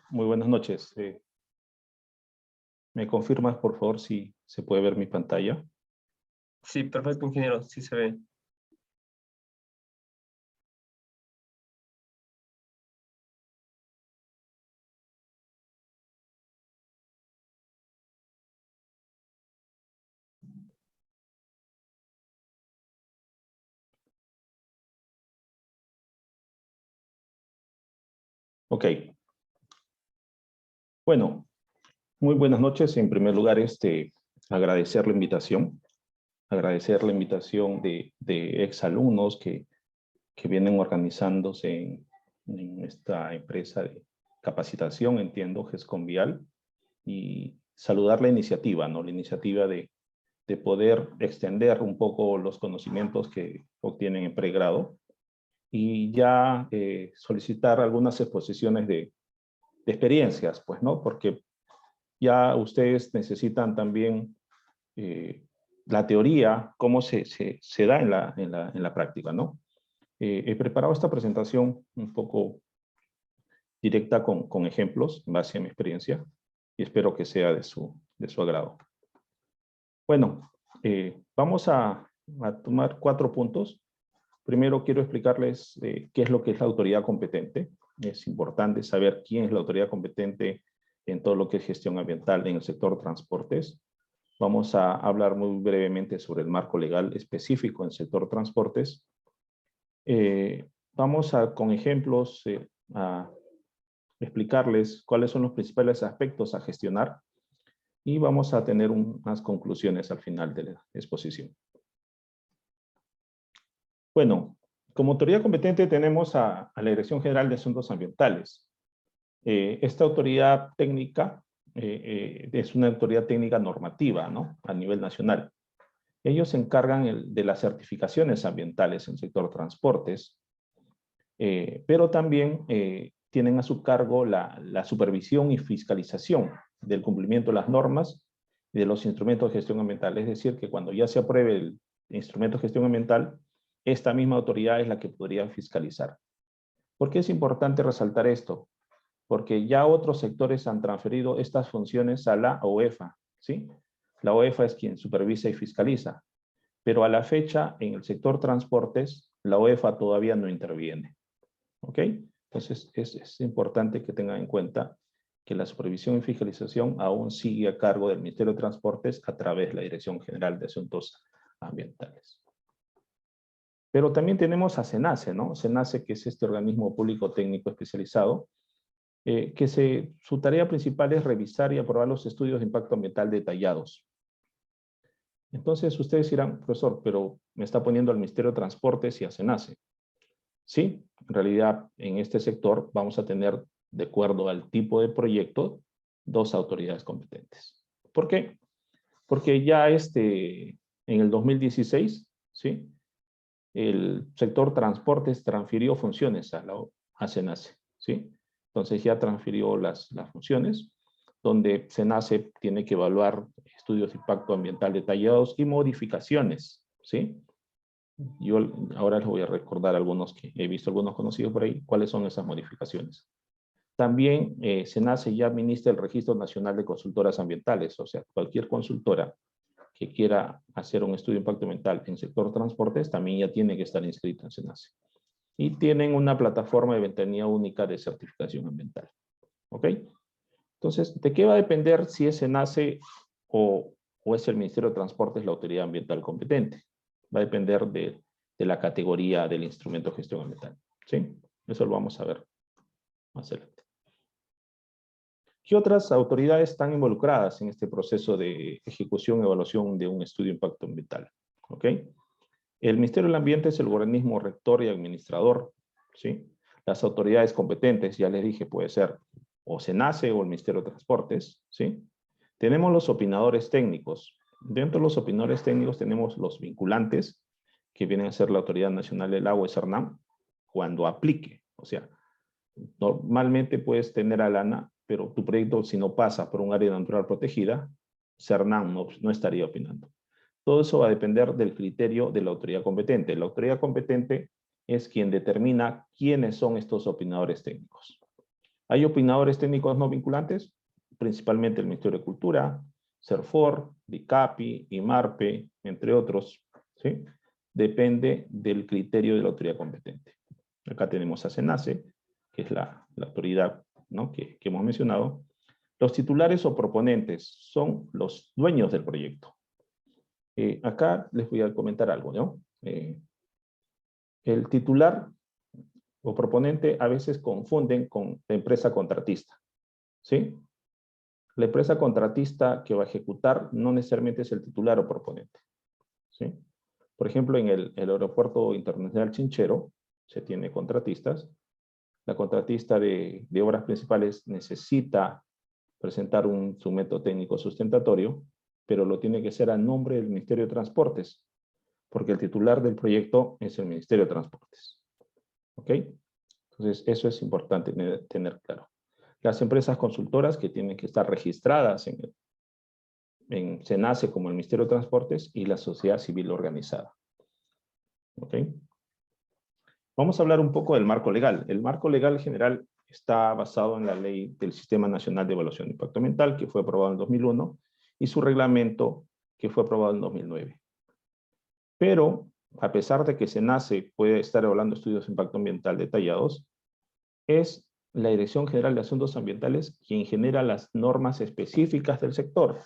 Muy buenas noches. ¿Me confirmas, por favor, si se puede ver mi pantalla? Sí, perfecto, ingeniero, sí se ve. Ok. Bueno, muy buenas noches. En primer lugar, agradecer la invitación. Agradecer la invitación de exalumnos que vienen organizándose en esta empresa de capacitación, entiendo, GESCONVIAL, y saludar la iniciativa, ¿no? La iniciativa de poder extender un poco los conocimientos que obtienen en pregrado y ya solicitar algunas exposiciones de experiencias, pues, ¿no? Porque ya ustedes necesitan también la teoría, cómo se da en la práctica, ¿no? He preparado esta presentación un poco directa con ejemplos en base a mi experiencia y espero que sea de su agrado. Bueno, vamos a tomar 4 puntos. Primero quiero explicarles qué es lo que es la autoridad competente. Es importante saber quién es la autoridad competente en todo lo que es gestión ambiental en el sector transportes. Vamos a hablar muy brevemente sobre el marco legal específico en el sector transportes. Vamos con ejemplos a explicarles cuáles son los principales aspectos a gestionar y vamos a tener unas conclusiones al final de la exposición. Bueno, como autoridad competente tenemos a la Dirección General de Asuntos Ambientales. Esta autoridad técnica es una autoridad técnica normativa, ¿no? A nivel nacional. Ellos se encargan de las certificaciones ambientales en el sector transportes, pero también tienen a su cargo la supervisión y fiscalización del cumplimiento de las normas y de los instrumentos de gestión ambiental. Es decir, que cuando ya se apruebe el instrumento de gestión ambiental, esta misma autoridad es la que podría fiscalizar. ¿Por qué es importante resaltar esto? Porque ya otros sectores han transferido estas funciones a la OEFA, ¿sí? La OEFA es quien supervisa y fiscaliza, pero a la fecha, en el sector transportes, la OEFA todavía no interviene, ¿ok? Entonces, es importante que tengan en cuenta que la supervisión y fiscalización aún sigue a cargo del Ministerio de Transportes a través de la Dirección General de Asuntos Ambientales. Pero también tenemos a SENACE, ¿no? SENACE, que es este organismo público técnico especializado, su tarea principal es revisar y aprobar los estudios de impacto ambiental detallados. Entonces ustedes dirán, profesor, pero me está poniendo al Ministerio de Transportes y a SENACE. Sí, en realidad en este sector vamos a tener, de acuerdo al tipo de proyecto, 2 autoridades competentes. ¿Por qué? Porque ya en el 2016, ¿sí? El sector transportes transfirió funciones a SENACE, ¿sí? Entonces ya transfirió las funciones, donde SENACE tiene que evaluar estudios de impacto ambiental detallados y modificaciones, ¿sí? Yo ahora les voy a recordar algunos que he visto, algunos conocidos por ahí, cuáles son esas modificaciones. También SENACE ya administra el Registro Nacional de Consultoras Ambientales, o sea, cualquier consultora que quiera hacer un estudio de impacto ambiental en sector transportes también ya tiene que estar inscrito en SENACE. Y tienen una plataforma de ventanilla única de certificación ambiental. ¿Ok? Entonces, ¿de qué va a depender si es SENACE o es el Ministerio de Transportes la autoridad ambiental competente? Va a depender de la categoría del instrumento de gestión ambiental. ¿Sí? Eso lo vamos a ver más adelante. ¿Qué otras autoridades están involucradas en este proceso de ejecución y evaluación de un estudio de impacto ambiental? ¿Ok? El Ministerio del Ambiente es el organismo rector y administrador, ¿sí? Las autoridades competentes, ya les dije, puede ser o SENACE o el Ministerio de Transportes, ¿sí? Tenemos los opinadores técnicos. Dentro de los opinadores técnicos tenemos los vinculantes, que vienen a ser la Autoridad Nacional del Agua, CERNAM, cuando aplique. O sea, normalmente puedes tener a lana, pero tu proyecto, si no pasa por un área natural protegida, CERNAM no estaría opinando. Todo eso va a depender del criterio de la autoridad competente. La autoridad competente es quien determina quiénes son estos opinadores técnicos. Hay opinadores técnicos no vinculantes, principalmente el Ministerio de Cultura, CERFOR, DICAPI, IMARPE, entre otros, ¿sí? Depende del criterio de la autoridad competente. Acá tenemos a SENACE, que es la autoridad, ¿no? que hemos mencionado. Los titulares o proponentes son los dueños del proyecto. Acá les voy a comentar algo, ¿no? El titular o proponente a veces confunden con la empresa contratista, ¿sí? La empresa contratista que va a ejecutar no necesariamente es el titular o proponente, ¿sí? Por ejemplo, en el Aeropuerto Internacional Chinchero se tiene contratistas. La contratista de obras principales necesita presentar su método técnico sustentatorio, pero lo tiene que hacer a nombre del Ministerio de Transportes, porque el titular del proyecto es el Ministerio de Transportes. ¿Ok? Entonces, eso es importante tener claro. Las empresas consultoras que tienen que estar registradas en SENACE como el Ministerio de Transportes y la sociedad civil organizada. ¿Ok? Vamos a hablar un poco del marco legal. El marco legal general está basado en la Ley del Sistema Nacional de Evaluación de Impacto Ambiental, que fue aprobado en 2001, y su reglamento, que fue aprobado en 2009. Pero, a pesar de que SENACE puede estar evaluando estudios de impacto ambiental detallados, es la Dirección General de Asuntos Ambientales quien genera las normas específicas del sector.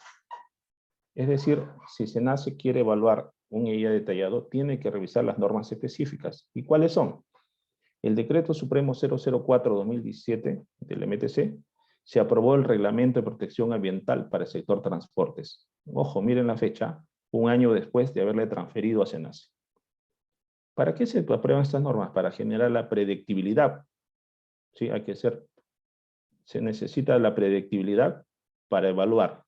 Es decir, si SENACE quiere evaluar un EIA detallado, tiene que revisar las normas específicas. ¿Y cuáles son? El Decreto Supremo 004-2017 del MTC se aprobó el Reglamento de Protección Ambiental para el sector transportes. Ojo, miren la fecha, un año después de haberle transferido a SENACE. ¿Para qué se aprueban estas normas? Para generar la predictibilidad. ¿Sí? Se necesita la predictibilidad para evaluar.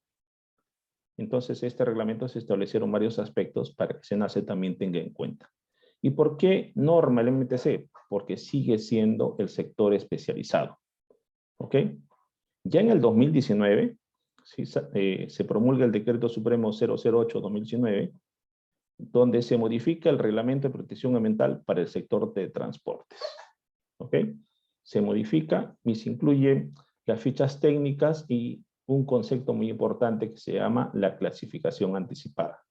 Entonces, este reglamento se establecieron varios aspectos para que SENACE también tenga en cuenta. ¿Y por qué norma el MTC? Porque sigue siendo el sector especializado. ¿Ok? Ya en el 2019, ¿sí? Se promulga el Decreto Supremo 008-2019, donde se modifica el Reglamento de Protección Ambiental para el sector de transportes. ¿Ok? Se modifica y se incluye las fichas técnicas y un concepto muy importante que se llama la clasificación anticipada.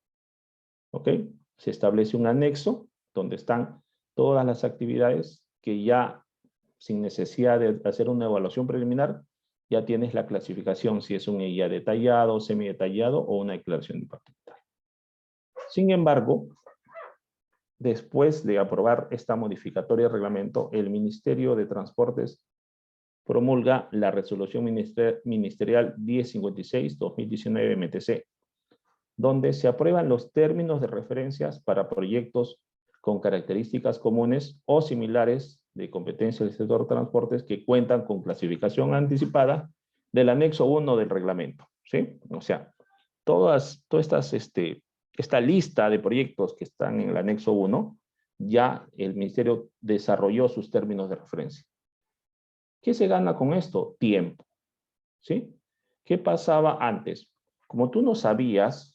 ¿Ok? Se establece un anexo donde están todas las actividades que ya, sin necesidad de hacer una evaluación preliminar, ya tienes la clasificación, si es un EIA detallado, semidetallado o una declaración de impacto ambiental. Sin embargo, después de aprobar esta modificatoria de reglamento, el Ministerio de Transportes promulga la Resolución Ministerial 1056-2019 MTC, donde se aprueban los términos de referencias para proyectos con características comunes o similares de competencia del sector de transportes que cuentan con clasificación anticipada del anexo 1 del reglamento, ¿sí? O sea, esta lista de proyectos que están en el anexo 1, ya el Ministerio desarrolló sus términos de referencia. ¿Qué se gana con esto? Tiempo, ¿sí? ¿Qué pasaba antes? Como tú no sabías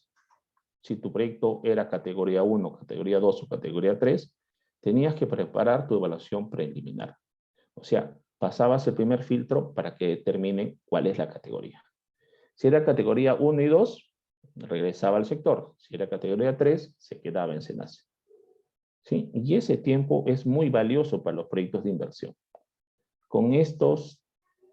si tu proyecto era categoría 1, categoría 2 o categoría 3, tenías que preparar tu evaluación preliminar. O sea, pasabas el primer filtro para que determine cuál es la categoría. Si era categoría 1 y 2, regresaba al sector. Si era categoría 3, se quedaba en SENACE. ¿Sí? Y ese tiempo es muy valioso para los proyectos de inversión. Con estos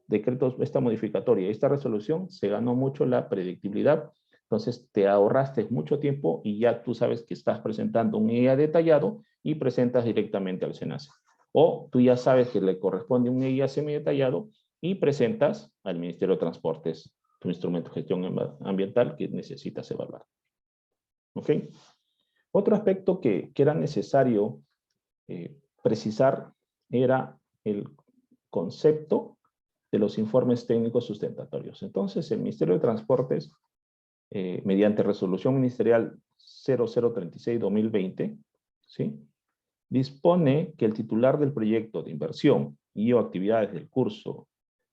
decretos, esta modificatoria, esta resolución, se ganó mucho la predictibilidad. Entonces te ahorraste mucho tiempo y ya tú sabes que estás presentando un EIA detallado y presentas directamente al SENACE. O tú ya sabes que le corresponde un EIA semidetallado y presentas al Ministerio de Transportes tu instrumento de gestión ambiental que necesitas evaluar. ¿Ok? Otro aspecto que era necesario precisar era el concepto de los informes técnicos sustentatorios. Entonces, el Ministerio de Transportes, mediante resolución ministerial 0036-2020, ¿sí? Dispone que el titular del proyecto de inversión y o actividades del curso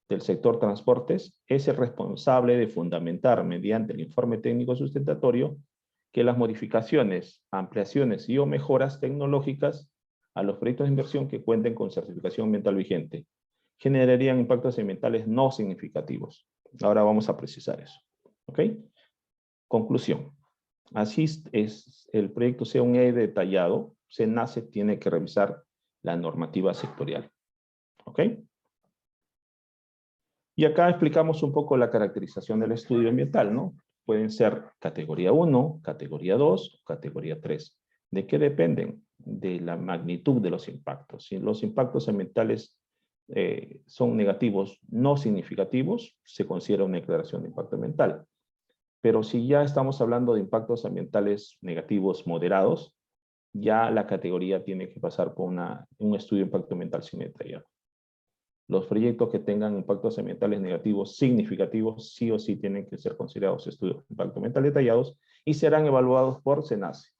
del sector transportes es el responsable de fundamentar mediante el informe técnico sustentatorio que las modificaciones, ampliaciones y o mejoras tecnológicas a los proyectos de inversión que cuenten con certificación ambiental vigente generarían impactos ambientales no significativos. Ahora vamos a precisar eso. ¿Ok? Conclusión. Así es el proyecto sea un E detallado, SENACE tiene que revisar la normativa sectorial. ¿Ok? Y acá explicamos un poco la caracterización del estudio ambiental, ¿no? Pueden ser categoría 1, categoría 2, categoría 3. ¿De qué dependen? De la magnitud de los impactos. Si los impactos ambientales son negativos no significativos, se considera una declaración de impacto ambiental. Pero si ya estamos hablando de impactos ambientales negativos moderados, ya la categoría tiene que pasar por un estudio de impacto ambiental sin detallado. Los proyectos que tengan impactos ambientales negativos significativos sí o sí tienen que ser considerados estudios de impacto ambiental detallados y serán evaluados por SENACE.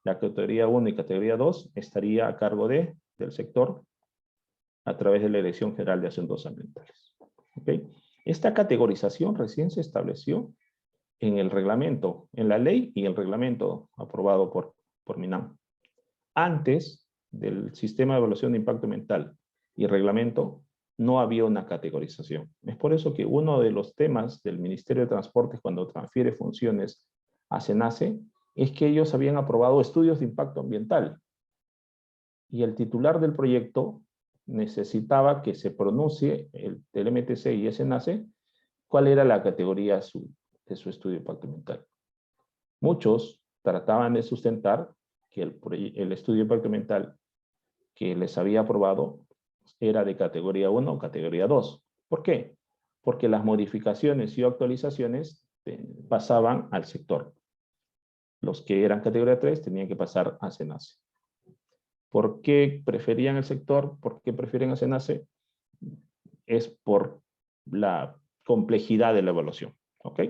La categoría 1 y categoría 2 estaría a cargo del sector a través de la Dirección General de Asuntos Ambientales. ¿Okay? Esta categorización recién se estableció en el reglamento, en la ley y el reglamento aprobado por MINAM. Antes del sistema de evaluación de impacto ambiental y el reglamento, no había una categorización. Es por eso que uno de los temas del Ministerio de Transportes cuando transfiere funciones a SENACE es que ellos habían aprobado estudios de impacto ambiental. Y el titular del proyecto necesitaba que se pronuncie el MTC y el SENACE cuál era la categoría de su estudio de impacto ambiental. Muchos trataban de sustentar que el estudio de impacto ambiental que les había aprobado era de categoría 1 o categoría 2. ¿Por qué? Porque las modificaciones y actualizaciones pasaban al sector. Los que eran categoría 3 tenían que pasar a SENACE. ¿Por qué preferían el sector? ¿Por qué prefieren a SENACE? Es por la complejidad de la evaluación. ¿Ok?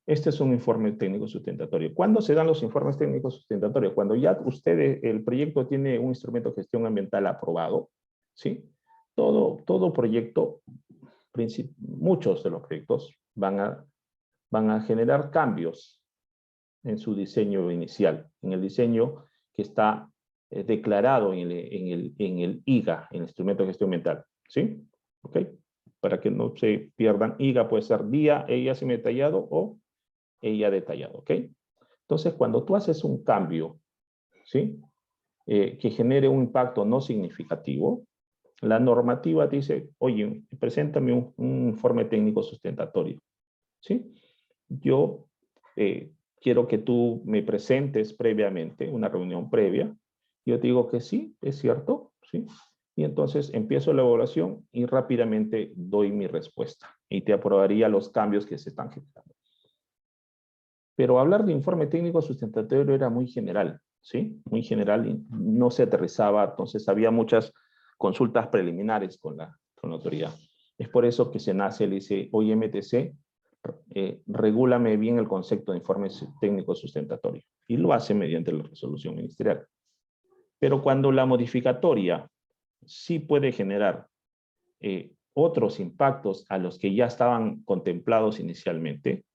Este es un informe técnico sustentatorio. ¿Cuándo se dan los informes técnicos sustentatorios? Cuando ya el proyecto tiene un instrumento de gestión ambiental aprobado, ¿sí? Todo proyecto, muchos de los proyectos van a generar cambios en su diseño inicial, en el diseño que está declarado en el IGA, en el instrumento de gestión ambiental, ¿sí? ¿Ok? Para que no se pierdan, IGA puede ser día, ella semi-detallado o ella detallado, ¿ok? Entonces, cuando tú haces un cambio, ¿sí? Que genere un impacto no significativo, la normativa te dice, oye, preséntame un informe técnico sustentatorio, ¿sí? Yo quiero que tú me presentes previamente, una reunión previa. Yo te digo que sí, es cierto, ¿sí? Y entonces empiezo la evaluación y rápidamente doy mi respuesta y te aprobaría los cambios que se están generando. Pero hablar de informe técnico sustentatorio era muy general, ¿sí? Muy general y no se aterrizaba, entonces había muchas consultas preliminares con la autoridad. Es por eso que SENACE le dice, oye MTC, regúlame bien el concepto de informe técnico sustentatorio. Y lo hace mediante la resolución ministerial. Pero cuando la modificatoria sí puede generar otros impactos a los que ya estaban contemplados inicialmente,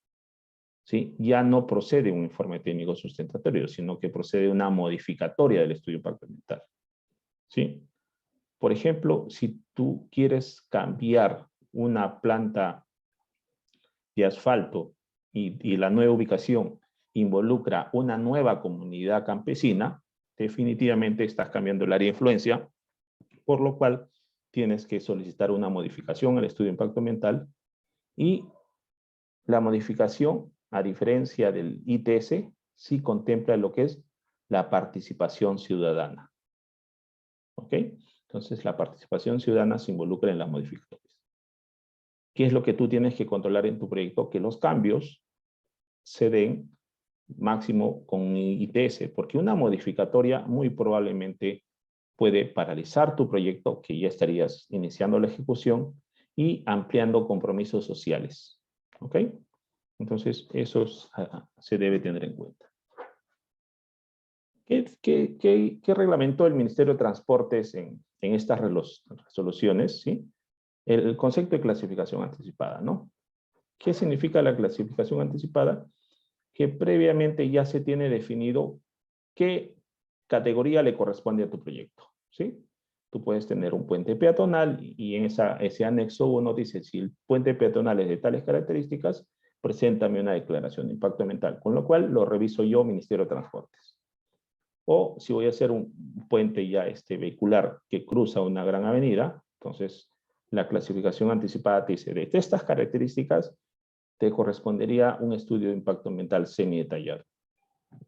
¿sí? Ya no procede un informe técnico sustentatorio, sino que procede una modificatoria del estudio de impacto ambiental, ¿sí? Por ejemplo, si tú quieres cambiar una planta de asfalto y la nueva ubicación involucra una nueva comunidad campesina, definitivamente estás cambiando el área de influencia, por lo cual tienes que solicitar una modificación al estudio de impacto ambiental y la modificación, a diferencia del ITS, sí contempla lo que es la participación ciudadana. ¿Ok? Entonces, la participación ciudadana se involucra en las modificaciones. ¿Qué es lo que tú tienes que controlar en tu proyecto? Que los cambios se den máximo con ITS, porque una modificatoria muy probablemente puede paralizar tu proyecto, que ya estarías iniciando la ejecución, y ampliando compromisos sociales. ¿Ok? Entonces, eso se debe tener en cuenta. ¿Qué reglamentó el Ministerio de Transportes en estas resoluciones? ¿Sí? El concepto de clasificación anticipada, ¿no? ¿Qué significa la clasificación anticipada? Que previamente ya se tiene definido qué categoría le corresponde a tu proyecto, ¿sí? tú puedes tener un puente peatonal y en ese anexo 1 dice, si el puente peatonal es de tales características, preséntame una declaración de impacto ambiental, con lo cual lo reviso yo, Ministerio de Transportes. O si voy a hacer un puente ya vehicular que cruza una gran avenida, entonces la clasificación anticipada te dice, de estas características, te correspondería un estudio de impacto ambiental semi-detallado.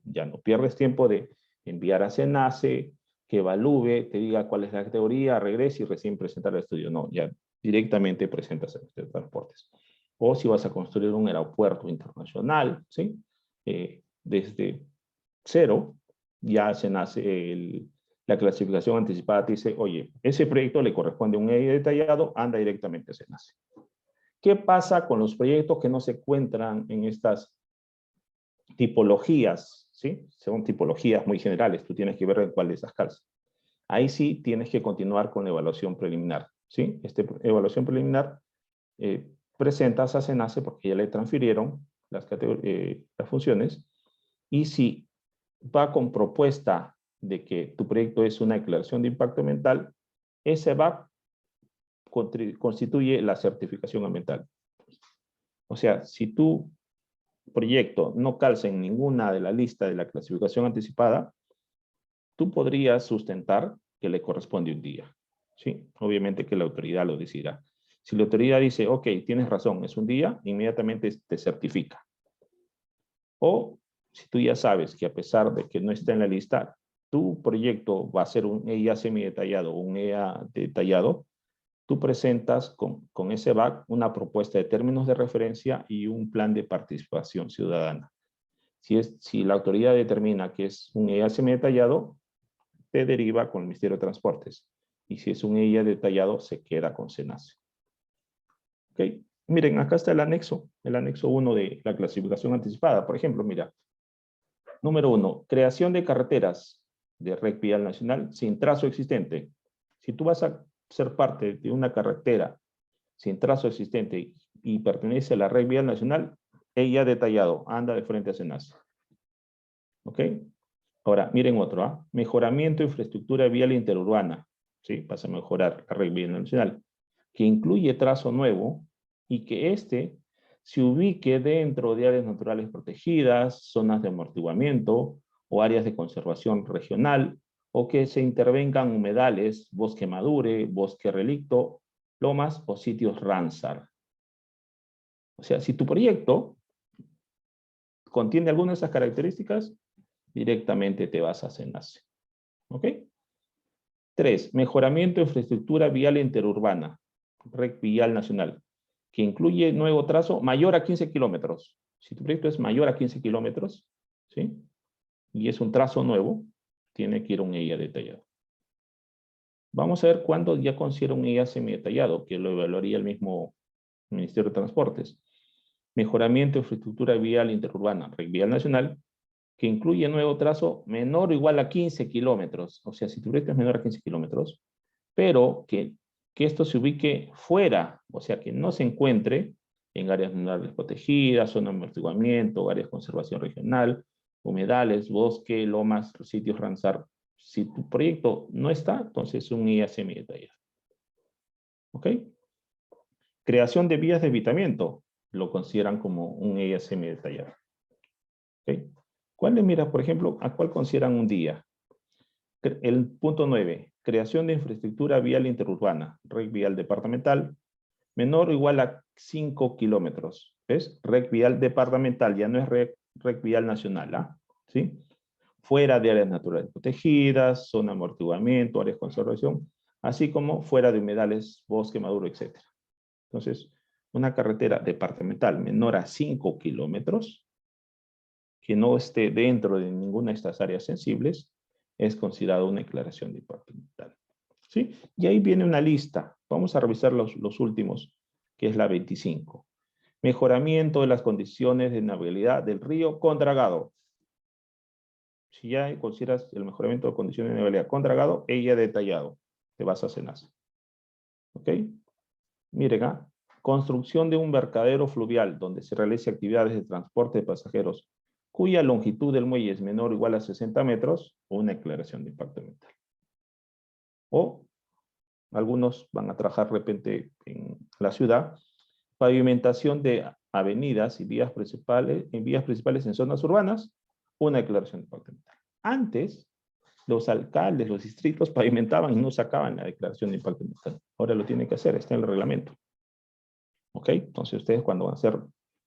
Ya no pierdes tiempo de enviar a SENACE, que evalúe, te diga cuál es la categoría, regrese y recién presentar el estudio. No, ya directamente presentas el Ministerio de Transportes. O si vas a construir un aeropuerto internacional, ¿sí? Desde cero, ya SENACE, la clasificación anticipada te dice, oye, ese proyecto le corresponde a un EIA detallado, anda directamente a SENACE. ¿Qué pasa con los proyectos que no se encuentran en estas tipologías? ¿Sí? Son tipologías muy generales, tú tienes que ver en cuál de esas calza. Ahí sí tienes que continuar con la evaluación preliminar, ¿sí? Evaluación preliminar presentas a SENACE porque ya le transfirieron las funciones, y si va con propuesta de que tu proyecto es una declaración de impacto ambiental, ese va constituye la certificación ambiental. O sea, si tu proyecto no calza en ninguna de la lista de la clasificación anticipada, tú podrías sustentar que le corresponde un día. ¿Sí? Obviamente que la autoridad lo decidirá. Si la autoridad dice, ok, tienes razón, es un día, inmediatamente te certifica. O si tú ya sabes que a pesar de que no está en la lista, tu proyecto va a ser un EIA semidetallado o un EIA detallado, tú presentas con ese BAC una propuesta de términos de referencia y un plan de participación ciudadana. Si la autoridad determina que es un EIA semidetallado, te deriva con el Ministerio de Transportes. Y si es un EIA detallado, se queda con SENACE. ¿Ok? Miren, acá está el anexo 1 de la clasificación anticipada. Por ejemplo, mira, número 1, creación de carreteras de red vial nacional sin trazo existente. Si tú vas a ser parte de una carretera sin trazo existente y pertenece a la red vial nacional, ella detallado, anda de frente a SENACE. ¿Ok? Ahora, miren otro, ¿ah? Mejoramiento de infraestructura vial interurbana, ¿sí? Vas a mejorar la red vial nacional, que incluye trazo nuevo y que se ubique dentro de áreas naturales protegidas, zonas de amortiguamiento o áreas de conservación regional, o que se intervengan humedales, bosque madure, bosque relicto, lomas o sitios Ramsar. O sea, si tu proyecto contiene alguna de esas características, directamente te vas a SENACE. ¿Ok? 3. Mejoramiento de infraestructura vial interurbana, red vial nacional, que incluye nuevo trazo mayor a 15 kilómetros. Si tu proyecto es mayor a 15 kilómetros, ¿sí? Y es un trazo nuevo, tiene que ir a un EIA detallado. Vamos a ver cuándo ya considera un EIA semidetallado, que lo evaluaría el mismo Ministerio de Transportes. Mejoramiento de infraestructura vial interurbana, red vial nacional, que incluye nuevo trazo menor o igual a 15 kilómetros. O sea, si tu proyecto es menor a 15 kilómetros, pero que esto se ubique fuera, o sea, que no se encuentre en áreas naturales protegidas, zona de amortiguamiento, áreas de conservación regional, humedales, bosque, lomas, sitios Ramsar. Si tu proyecto no está, entonces es un EIA semidetallado. ¿Ok? Creación de vías de evitamiento, lo consideran como un EIA semidetallado. ¿Ok? ¿Cuál mira, por ejemplo, a cuál consideran un día? El punto 9, creación de infraestructura vial interurbana, red vial departamental, menor o igual a 5 kilómetros. ¿Ves? Red vial departamental, ya no es red vial nacional, ¿ah? ¿Sí? Fuera de áreas naturales protegidas, zona de amortiguamiento, áreas de conservación, así como fuera de humedales, bosque maduro, etc. Entonces, una carretera departamental menor a 5 kilómetros, que no esté dentro de ninguna de estas áreas sensibles, es considerado una declaración de impacto ambiental. ¿Sí? Y ahí viene una lista. Vamos a revisar los últimos, que es la 25. Mejoramiento de las condiciones de navegabilidad del río con dragado. Si ya consideras el mejoramiento de condiciones de navegabilidad con dragado, ella detallado. Te vas a SENACE. ¿Ok? Miren, construcción de un vertedero fluvial donde se realice actividades de transporte de pasajeros cuya longitud del muelle es menor o igual a 60 metros, o una declaración de impacto ambiental. O algunos van a trabajar de repente en la ciudad, pavimentación de avenidas y vías principales en zonas urbanas, una declaración de impacto ambiental. Antes, los alcaldes, los distritos pavimentaban y no sacaban la declaración de impacto ambiental. Ahora lo tienen que hacer, está en el reglamento. ¿Ok? Entonces ustedes cuando van a hacer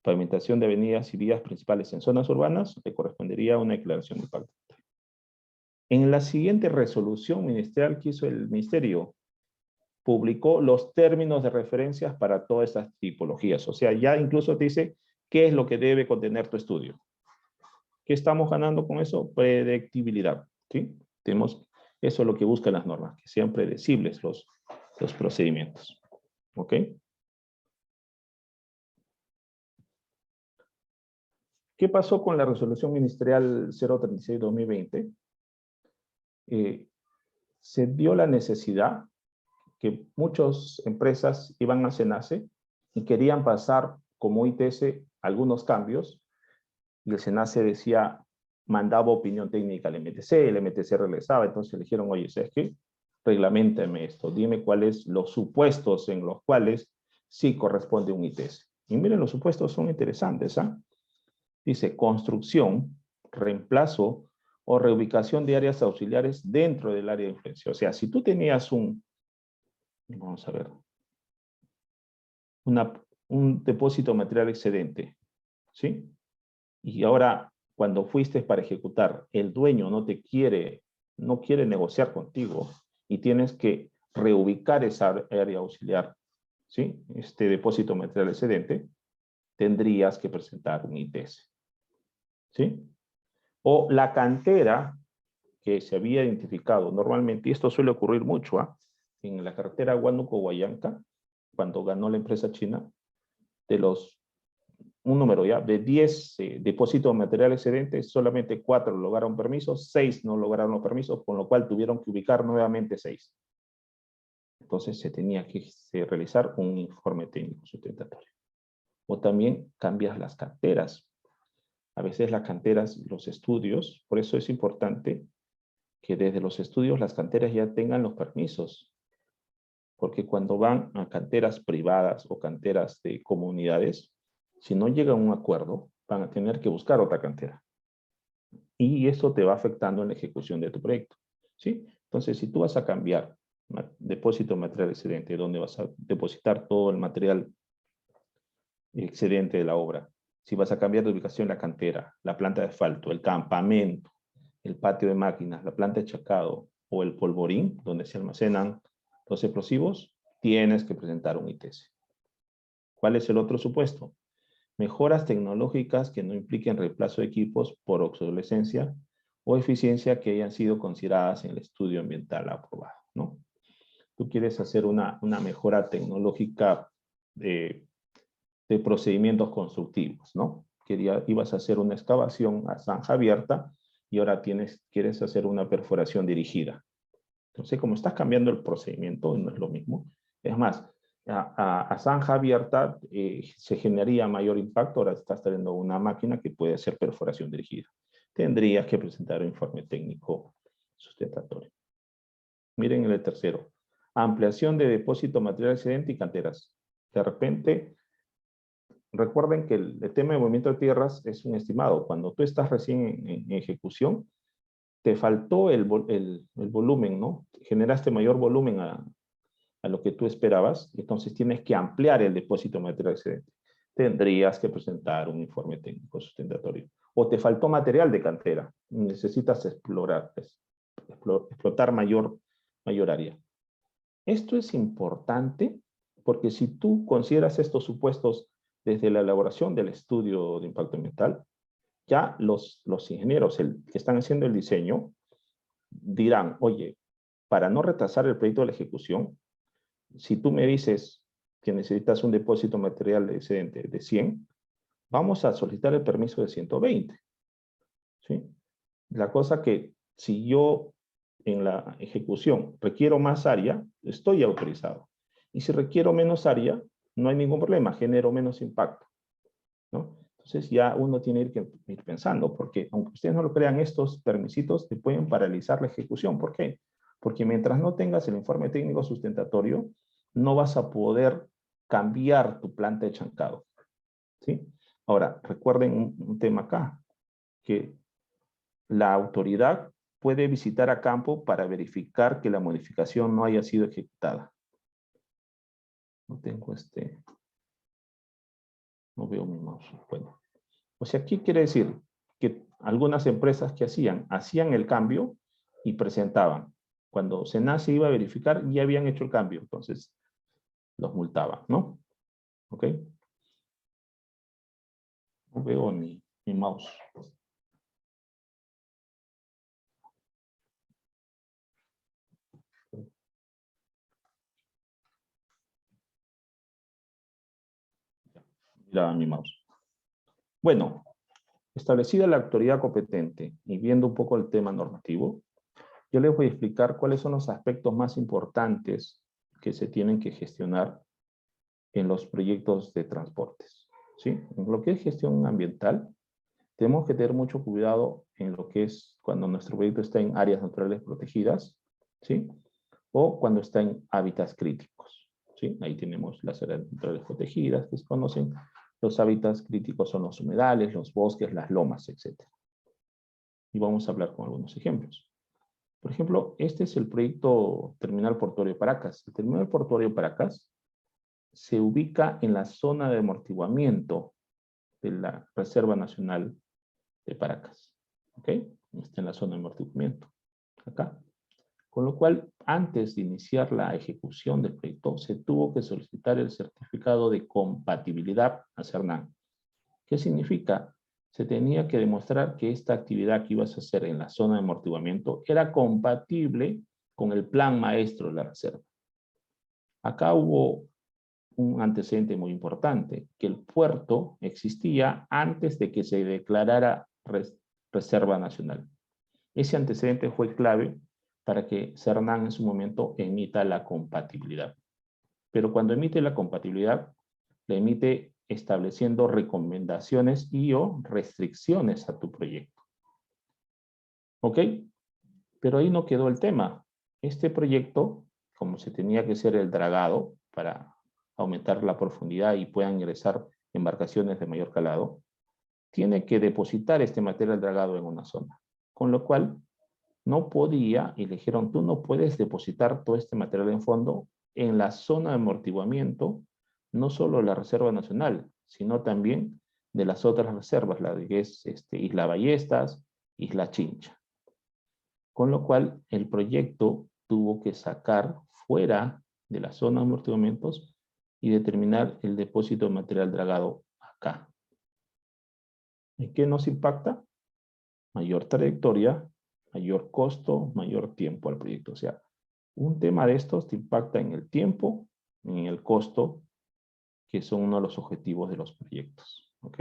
pavimentación de avenidas y vías principales en zonas urbanas, le correspondería una declaración de impacto ambiental. En la siguiente resolución ministerial que hizo el ministerio, publicó los términos de referencias para todas estas tipologías. O sea, ya incluso te dice qué es lo que debe contener tu estudio. ¿Qué estamos ganando con eso? Predictibilidad. ¿Sí? Tenemos, eso es lo que buscan las normas, que sean predecibles los procedimientos. ¿Ok? ¿Qué pasó con la resolución ministerial 036-2020? Se dio la necesidad que muchas empresas iban a SENACE y querían pasar como ITS algunos cambios, y el SENACE decía, mandaba opinión técnica al MTC, el MTC regresaba, entonces le dijeron, oye, ¿sabes qué? Reglaméntame esto, dime cuáles los supuestos en los cuales sí corresponde un ITS. Y miren, los supuestos son interesantes, ¿ah? Dice, construcción, reemplazo o reubicación de áreas auxiliares dentro del área de influencia. O sea, si tú tenías vamos a ver, un depósito material excedente, ¿sí? Y ahora, cuando fuiste para ejecutar, el dueño no quiere negociar contigo y tienes que reubicar esa área auxiliar, ¿sí? Este depósito material excedente, tendrías que presentar un ITS, ¿sí? O la cantera que se había identificado normalmente, y esto suele ocurrir mucho, en la carretera Huánuco-Huallanca, cuando ganó la empresa china, un número ya, de 10 depósitos de material excedente, solamente 4 lograron permisos, 6 no lograron los permisos, con lo cual tuvieron que ubicar nuevamente 6. Entonces se tenía que realizar un informe técnico sustentatorio. O también cambias las canteras. A veces las canteras, los estudios, por eso es importante que desde los estudios las canteras ya tengan los permisos. Porque cuando van a canteras privadas o canteras de comunidades, si no llegan a un acuerdo, van a tener que buscar otra cantera. Y eso te va afectando en la ejecución de tu proyecto, ¿sí? Entonces, si tú vas a cambiar depósito de material excedente, donde vas a depositar todo el material excedente de la obra, si vas a cambiar de ubicación la cantera, la planta de asfalto, el campamento, el patio de máquinas, la planta de chacado o el polvorín, donde se almacenan los explosivos, tienes que presentar un ITS. ¿Cuál es el otro supuesto? Mejoras tecnológicas que no impliquen reemplazo de equipos por obsolescencia o eficiencia que hayan sido consideradas en el estudio ambiental aprobado, ¿no? Tú quieres hacer una mejora tecnológica de procedimientos constructivos, ¿no? Ibas a hacer una excavación a zanja abierta y ahora quieres hacer una perforación dirigida. Entonces, como estás cambiando el procedimiento, no es lo mismo. Es más, a zanja abierta se generaría mayor impacto, ahora estás teniendo una máquina que puede hacer perforación dirigida. Tendrías que presentar un informe técnico sustentatorio. Miren el tercero. Ampliación de depósito material excedente y canteras. De repente, recuerden que el tema de movimiento de tierras es un estimado. Cuando tú estás recién en ejecución, te faltó el volumen, ¿no? Generaste mayor volumen a lo que tú esperabas, entonces tienes que ampliar el depósito de material excedente. Tendrías que presentar un informe técnico sustentatorio. O te faltó material de cantera, necesitas explotar mayor área. Esto es importante porque si tú consideras estos supuestos desde la elaboración del estudio de impacto ambiental, ya los ingenieros que están haciendo el diseño dirán, oye, para no retrasar el proyecto de la ejecución, si tú me dices que necesitas un depósito material excedente de 100, vamos a solicitar el permiso de 120. ¿Sí? La cosa que si yo en la ejecución requiero más área, estoy autorizado. Y si requiero menos área, no hay ningún problema, genero menos impacto, ¿no? Entonces ya uno tiene que ir pensando, porque aunque ustedes no lo crean, estos permisitos te pueden paralizar la ejecución. ¿Por qué? Porque mientras no tengas el informe técnico sustentatorio, no vas a poder cambiar tu planta de chancado, ¿sí? Ahora, recuerden un tema acá, que la autoridad puede visitar a campo para verificar que la modificación no haya sido ejecutada. No tengo no veo mi mouse. Bueno, o sea, ¿qué quiere decir? Que algunas empresas que hacían el cambio y presentaban. Cuando SENACE iba a verificar, ya habían hecho el cambio, entonces los multaban, ¿no? ¿Ok? No veo mi mouse. Mira mi mouse. Bueno, establecida la autoridad competente y viendo un poco el tema normativo, yo les voy a explicar cuáles son los aspectos más importantes que se tienen que gestionar en los proyectos de transportes, ¿sí? En lo que es gestión ambiental, tenemos que tener mucho cuidado en lo que es cuando nuestro proyecto está en áreas naturales protegidas, ¿sí? O cuando está en hábitats críticos, ¿sí? Ahí tenemos las áreas naturales protegidas que se conocen. Los hábitats críticos son los humedales, los bosques, las lomas, etc. Y vamos a hablar con algunos ejemplos. Por ejemplo, este es el proyecto Terminal Portuario Paracas. El Terminal Portuario Paracas se ubica en la zona de amortiguamiento de la Reserva Nacional de Paracas. ¿Ok? Está en la zona de amortiguamiento. Acá. Con lo cual, antes de iniciar la ejecución del proyecto, se tuvo que solicitar el certificado de compatibilidad a Cernam. ¿Qué significa? Se tenía que demostrar que esta actividad que ibas a hacer en la zona de amortiguamiento era compatible con el plan maestro de la reserva. Acá hubo un antecedente muy importante, que el puerto existía antes de que se declarara Reserva Nacional. Ese antecedente fue clave para que Cernam en su momento emita la compatibilidad. Pero cuando emite la compatibilidad, la emite estableciendo recomendaciones y o restricciones a tu proyecto. ¿Ok? Pero ahí no quedó el tema. Este proyecto, como se tenía que hacer el dragado para aumentar la profundidad y puedan ingresar embarcaciones de mayor calado, tiene que depositar este material dragado en una zona. Con lo cual, no podía, y le dijeron, tú no puedes depositar todo este material en fondo en la zona de amortiguamiento, no solo de la Reserva Nacional, sino también de las otras reservas, la de que es Isla Ballestas, Isla Chincha. Con lo cual, el proyecto tuvo que sacar fuera de la zona de amortiguamientos y determinar el depósito de material dragado acá. ¿En qué nos impacta? Mayor trayectoria, mayor costo, mayor tiempo al proyecto. O sea, un tema de estos te impacta en el tiempo, en el costo, que son uno de los objetivos de los proyectos. ¿Ok?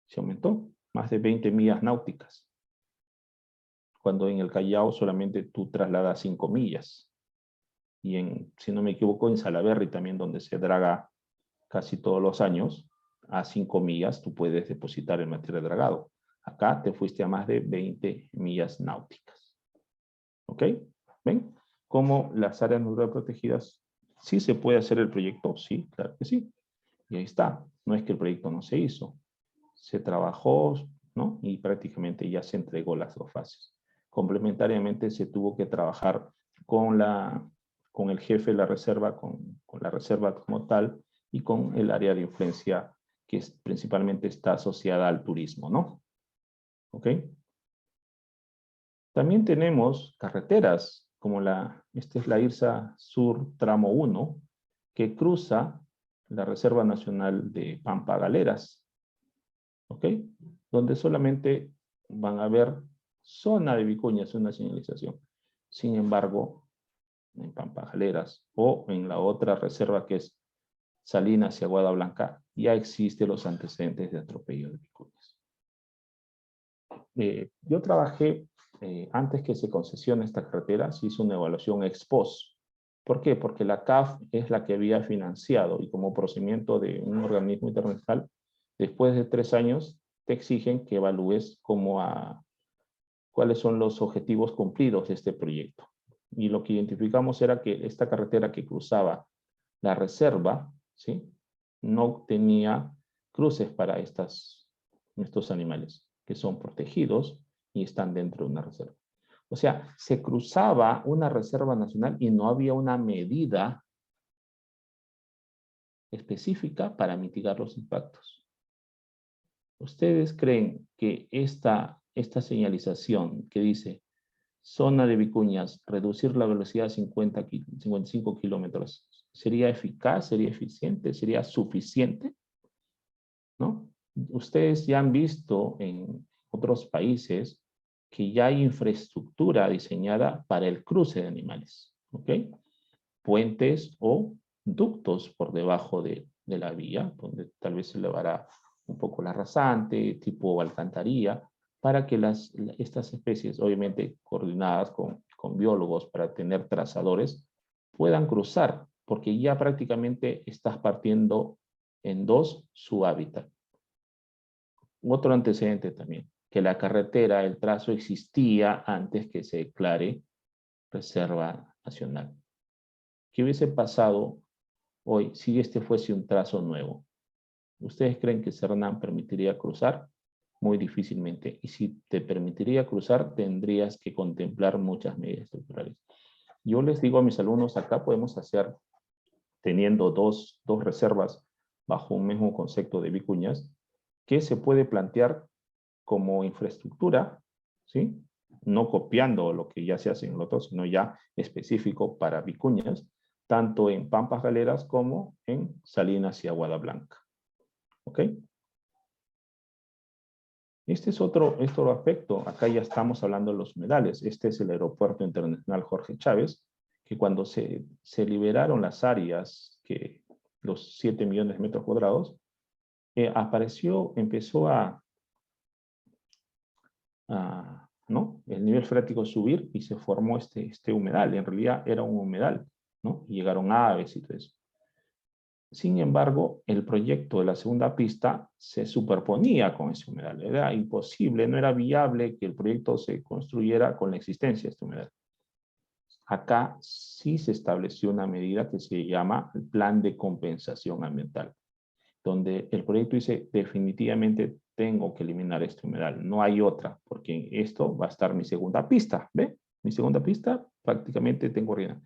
Se aumentó más de 20 millas náuticas. Cuando en el Callao solamente tú trasladas 5 millas. Y si no me equivoco, en Salaberry también, donde se draga casi todos los años, a 5 millas tú puedes depositar el material dragado. Acá te fuiste a más de 20 millas náuticas. ¿Ok? ¿Ven? Como las áreas naturales protegidas, ¿sí se puede hacer el proyecto? Sí, claro que sí. Y ahí está. No es que el proyecto no se hizo. Se trabajó, ¿no? Y prácticamente ya se entregó las dos fases. Complementariamente se tuvo que trabajar con el jefe de la reserva, con la reserva como tal, y con el área de influencia que principalmente está asociada al turismo, ¿no? ¿Ok? También tenemos carreteras, como esta es la IRSA Sur Tramo 1, que cruza la Reserva Nacional de Pampa Galeras, ¿ok? Donde solamente van a ver zona de vicuñas, una señalización. Sin embargo, en Pampa Galeras o en la otra reserva que es Salinas y Aguada Blanca, ya existen los antecedentes de atropello de vicuñas. Yo trabajé, antes que se concesione esta carretera, se hizo una evaluación ex post. ¿Por qué? Porque la CAF es la que había financiado y como procedimiento de un organismo internacional, después de 3 años te exigen que evalúes cuáles son los objetivos cumplidos de este proyecto. Y lo que identificamos era que esta carretera que cruzaba la reserva, ¿sí?, no tenía cruces para estos animales, que son protegidos y están dentro de una reserva. O sea, se cruzaba una reserva nacional y no había una medida específica para mitigar los impactos. ¿Ustedes creen que esta señalización que dice zona de vicuñas, reducir la velocidad a 55 kilómetros, sería eficaz, sería eficiente, sería suficiente? ¿No? Ustedes ya han visto en otros países que ya hay infraestructura diseñada para el cruce de animales, ¿ok? Puentes o ductos por debajo de la vía, donde tal vez se elevará un poco la rasante, tipo alcantarilla, para que estas especies, obviamente coordinadas con biólogos para tener trazadores, puedan cruzar, porque ya prácticamente estás partiendo en dos su hábitat. Otro antecedente también, que la carretera, el trazo existía antes que se declare reserva nacional. ¿Qué hubiese pasado hoy si este fuese un trazo nuevo? ¿Ustedes creen que Cernam permitiría cruzar? Muy difícilmente. Y si te permitiría cruzar, tendrías que contemplar muchas medidas estructurales. Yo les digo a mis alumnos, acá podemos hacer, teniendo dos reservas bajo un mismo concepto de vicuñas, que se puede plantear como infraestructura, ¿sí?, no copiando lo que ya se hace en el otro, sino ya específico para vicuñas, tanto en Pampas Galeras como en Salinas y Aguada Blanca. ¿Ok? Este es otro aspecto. Acá ya estamos hablando de los humedales. Este es el Aeropuerto Internacional Jorge Chávez, que cuando se liberaron las áreas, los 7 millones de metros cuadrados, empezó ¿no?, el nivel freático subir y se formó este humedal. En realidad era un humedal, ¿no? Y llegaron aves y todo eso. Sin embargo, el proyecto de la segunda pista se superponía con ese humedal. Era imposible, no era viable que el proyecto se construyera con la existencia de este humedal. Acá sí se estableció una medida que se llama el Plan de Compensación Ambiental, donde el proyecto dice definitivamente tengo que eliminar este humedal, no hay otra, porque esto va a estar mi segunda pista, ¿ve? Mi segunda pista prácticamente tengo rienda.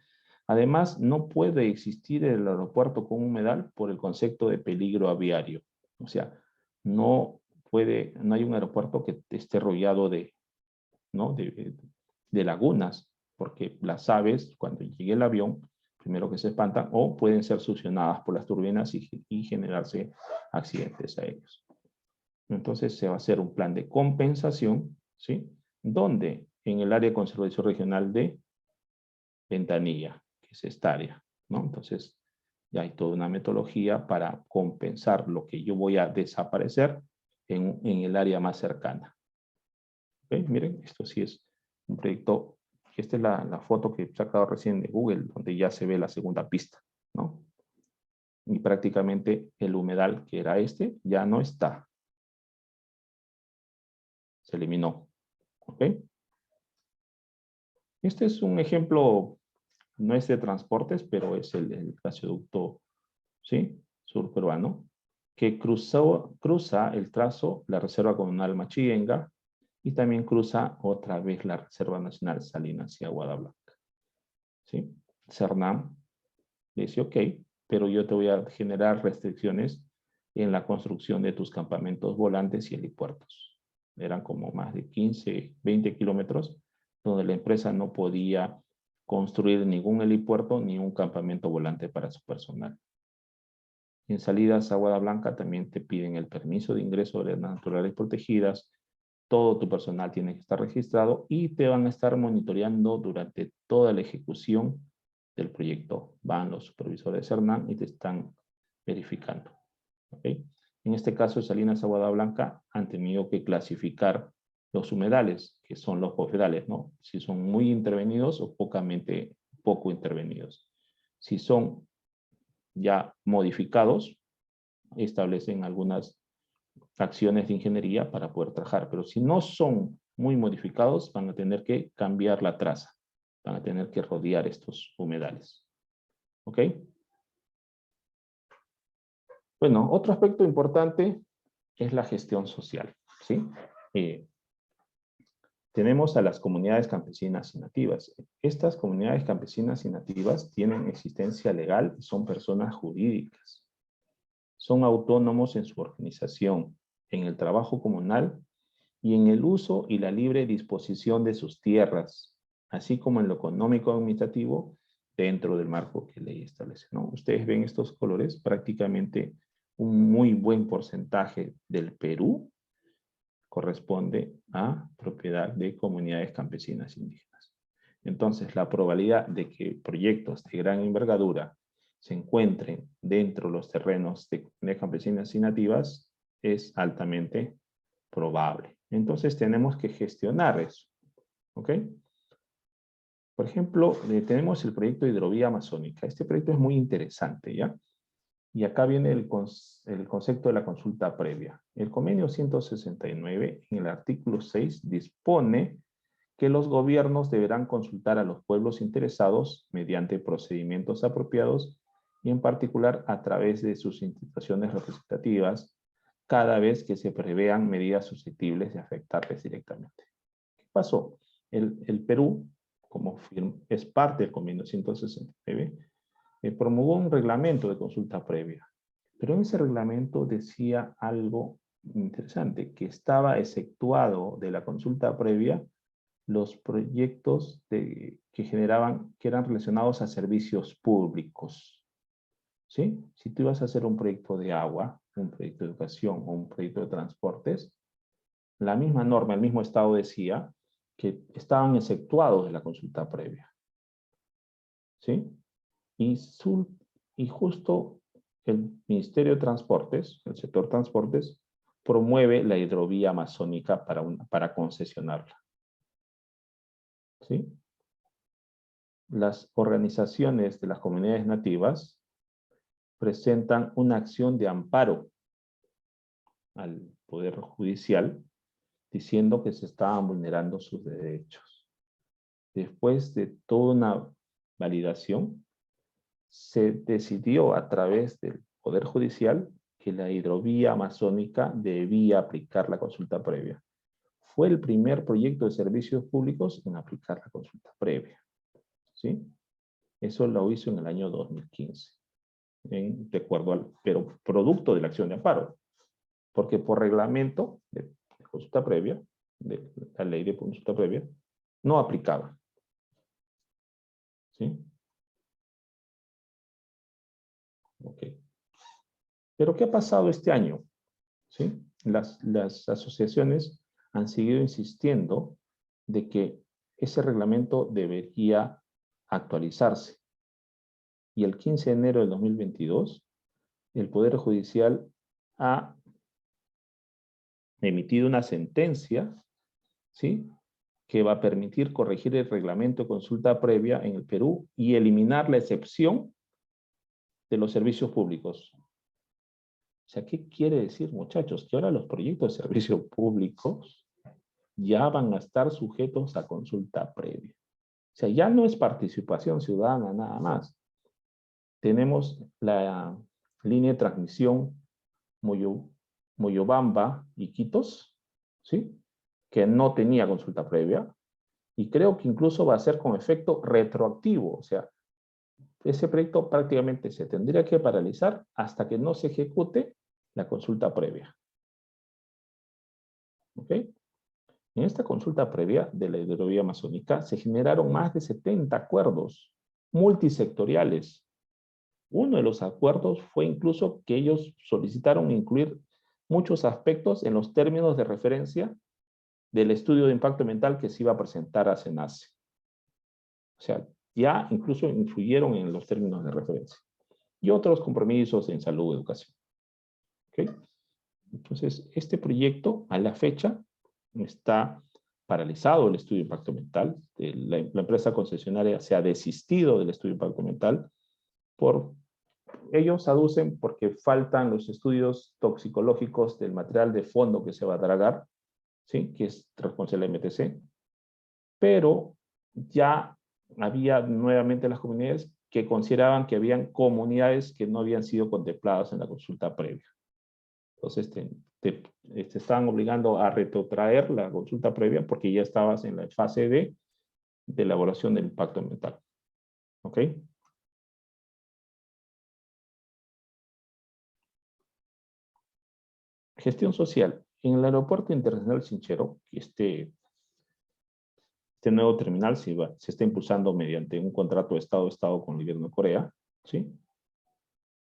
Además, no puede existir el aeropuerto con humedal por el concepto de peligro aviario. O sea, no hay un aeropuerto que esté rodeado ¿no?, de lagunas, porque las aves, cuando llegue el avión, primero que se espantan, o pueden ser succionadas por las turbinas y generarse accidentes a ellos. Entonces se va a hacer un plan de compensación, ¿sí?, donde en el área de conservación regional de Ventanilla, que es esta área, ¿no? Entonces ya hay toda una metodología para compensar lo que yo voy a desaparecer en el área más cercana. ¿Okay? Miren, esto sí es un proyecto. Esta es la foto que he sacado recién de Google, donde ya se ve la segunda pista, ¿no? Y prácticamente el humedal, que era ya no está. Se eliminó. ¿Ok? Este es un ejemplo, no es de transportes, pero es el gasoducto, ¿sí?, surperuano, que cruza el trazo, la Reserva Comunal Machillenga, y también cruza otra vez la Reserva Nacional Salinas y Aguada Blanca. ¿Sí? Cernam dice, ok, pero yo te voy a generar restricciones en la construcción de tus campamentos volantes y helipuertos. Eran como más de 15, 20 kilómetros, donde la empresa no podía construir ningún helipuerto ni un campamento volante para su personal. En salidas a Aguada Blanca también te piden el permiso de ingreso de áreas naturales protegidas. Todo tu personal tiene que estar registrado y te van a estar monitoreando durante toda la ejecución del proyecto. Van los supervisores de Cernam y te están verificando. ¿Okay? En este caso, Salinas Aguada Blanca han tenido que clasificar los humedales, que son los bofedales, ¿no? Si son muy intervenidos o poco intervenidos. Si son ya modificados, establecen algunas acciones de ingeniería para poder trabajar, pero si no son muy modificados, van a tener que cambiar la traza. Van a tener que rodear estos humedales. ¿Ok? Bueno, otro aspecto importante es la gestión social, ¿sí? Tenemos a las comunidades campesinas y nativas. Estas comunidades campesinas y nativas tienen existencia legal y son personas jurídicas. Son autónomos en su organización, en el trabajo comunal y en el uso y la libre disposición de sus tierras, así como en lo económico administrativo dentro del marco que la ley establece, ¿no? Ustedes ven estos colores, prácticamente un muy buen porcentaje del Perú corresponde a propiedad de comunidades campesinas indígenas. Entonces, la probabilidad de que proyectos de gran envergadura se encuentren dentro de los terrenos de comunidades campesinas y nativas es altamente probable. Entonces, tenemos que gestionar eso. ¿Ok? Por ejemplo, tenemos el proyecto de hidrovía amazónica. Este proyecto es muy interesante, ¿ya? Y acá viene el concepto de la consulta previa. El convenio 169, en el artículo 6, dispone que los gobiernos deberán consultar a los pueblos interesados mediante procedimientos apropiados y en particular a través de sus instituciones representativas cada vez que se prevean medidas susceptibles de afectarles directamente. ¿Qué pasó? El Perú, como es parte del convenio 169, promulgó un reglamento de consulta previa. Pero en ese reglamento decía algo interesante, que estaba exceptuado de la consulta previa los proyectos que eran relacionados a servicios públicos. ¿Sí? Si tú ibas a hacer un proyecto de agua, un proyecto de educación o un proyecto de transportes, la misma norma, el mismo estado decía que estaban exceptuados de la consulta previa. ¿Sí? Y justo el Ministerio de Transportes, el sector transportes, promueve la hidrovía amazónica para concesionarla. ¿Sí? Las organizaciones de las comunidades nativas presentan una acción de amparo al Poder Judicial diciendo que se estaban vulnerando sus derechos. Después de toda una validación, se decidió a través del Poder Judicial que la hidrovía amazónica debía aplicar la consulta previa. Fue el primer proyecto de servicios públicos en aplicar la consulta previa. ¿Sí? Eso lo hizo en el año 2015, pero producto de la acción de amparo, porque por reglamento de consulta previa, de la ley de consulta previa, no aplicaba. ¿Sí? Ok. Pero ¿qué ha pasado este año? ¿Sí? Las asociaciones han seguido insistiendo de que ese reglamento debería actualizarse. Y el 15 de enero de 2022, el Poder Judicial ha emitido una sentencia, ¿sí?, que va a permitir corregir el reglamento de consulta previa en el Perú y eliminar la excepción de los servicios públicos. O sea, ¿qué quiere decir, muchachos? Que ahora los proyectos de servicios públicos ya van a estar sujetos a consulta previa. O sea, ya no es participación ciudadana nada más. Tenemos la línea de transmisión Moyobamba, Iquitos, ¿sí?, que no tenía consulta previa, y creo que incluso va a ser con efecto retroactivo. O sea, ese proyecto prácticamente se tendría que paralizar hasta que no se ejecute la consulta previa. ¿Ok? En esta consulta previa de la hidrovía amazónica se generaron más de 70 acuerdos multisectoriales. Uno de los acuerdos fue incluso que ellos solicitaron incluir muchos aspectos en los términos de referencia del estudio de impacto ambiental que se iba a presentar a SENACE. O sea, ya incluso influyeron en los términos de referencia. Y otros compromisos en salud y educación. ¿Ok? Entonces, este proyecto, a la fecha, está paralizado el estudio de impacto ambiental. La empresa concesionaria se ha desistido del estudio de impacto ambiental. Ellos aducen porque faltan los estudios toxicológicos del material de fondo que se va a dragar, ¿sí?, que es responsable de MTC. Pero ya había nuevamente las comunidades que consideraban que habían comunidades que no habían sido contempladas en la consulta previa. Entonces, te estaban obligando a retrotraer la consulta previa porque ya estabas en la fase de elaboración del impacto ambiental. ¿Ok? Gestión social. En el Aeropuerto Internacional Chinchero, este nuevo terminal se está impulsando mediante un contrato de Estado-Estado con el gobierno de Corea, ¿sí?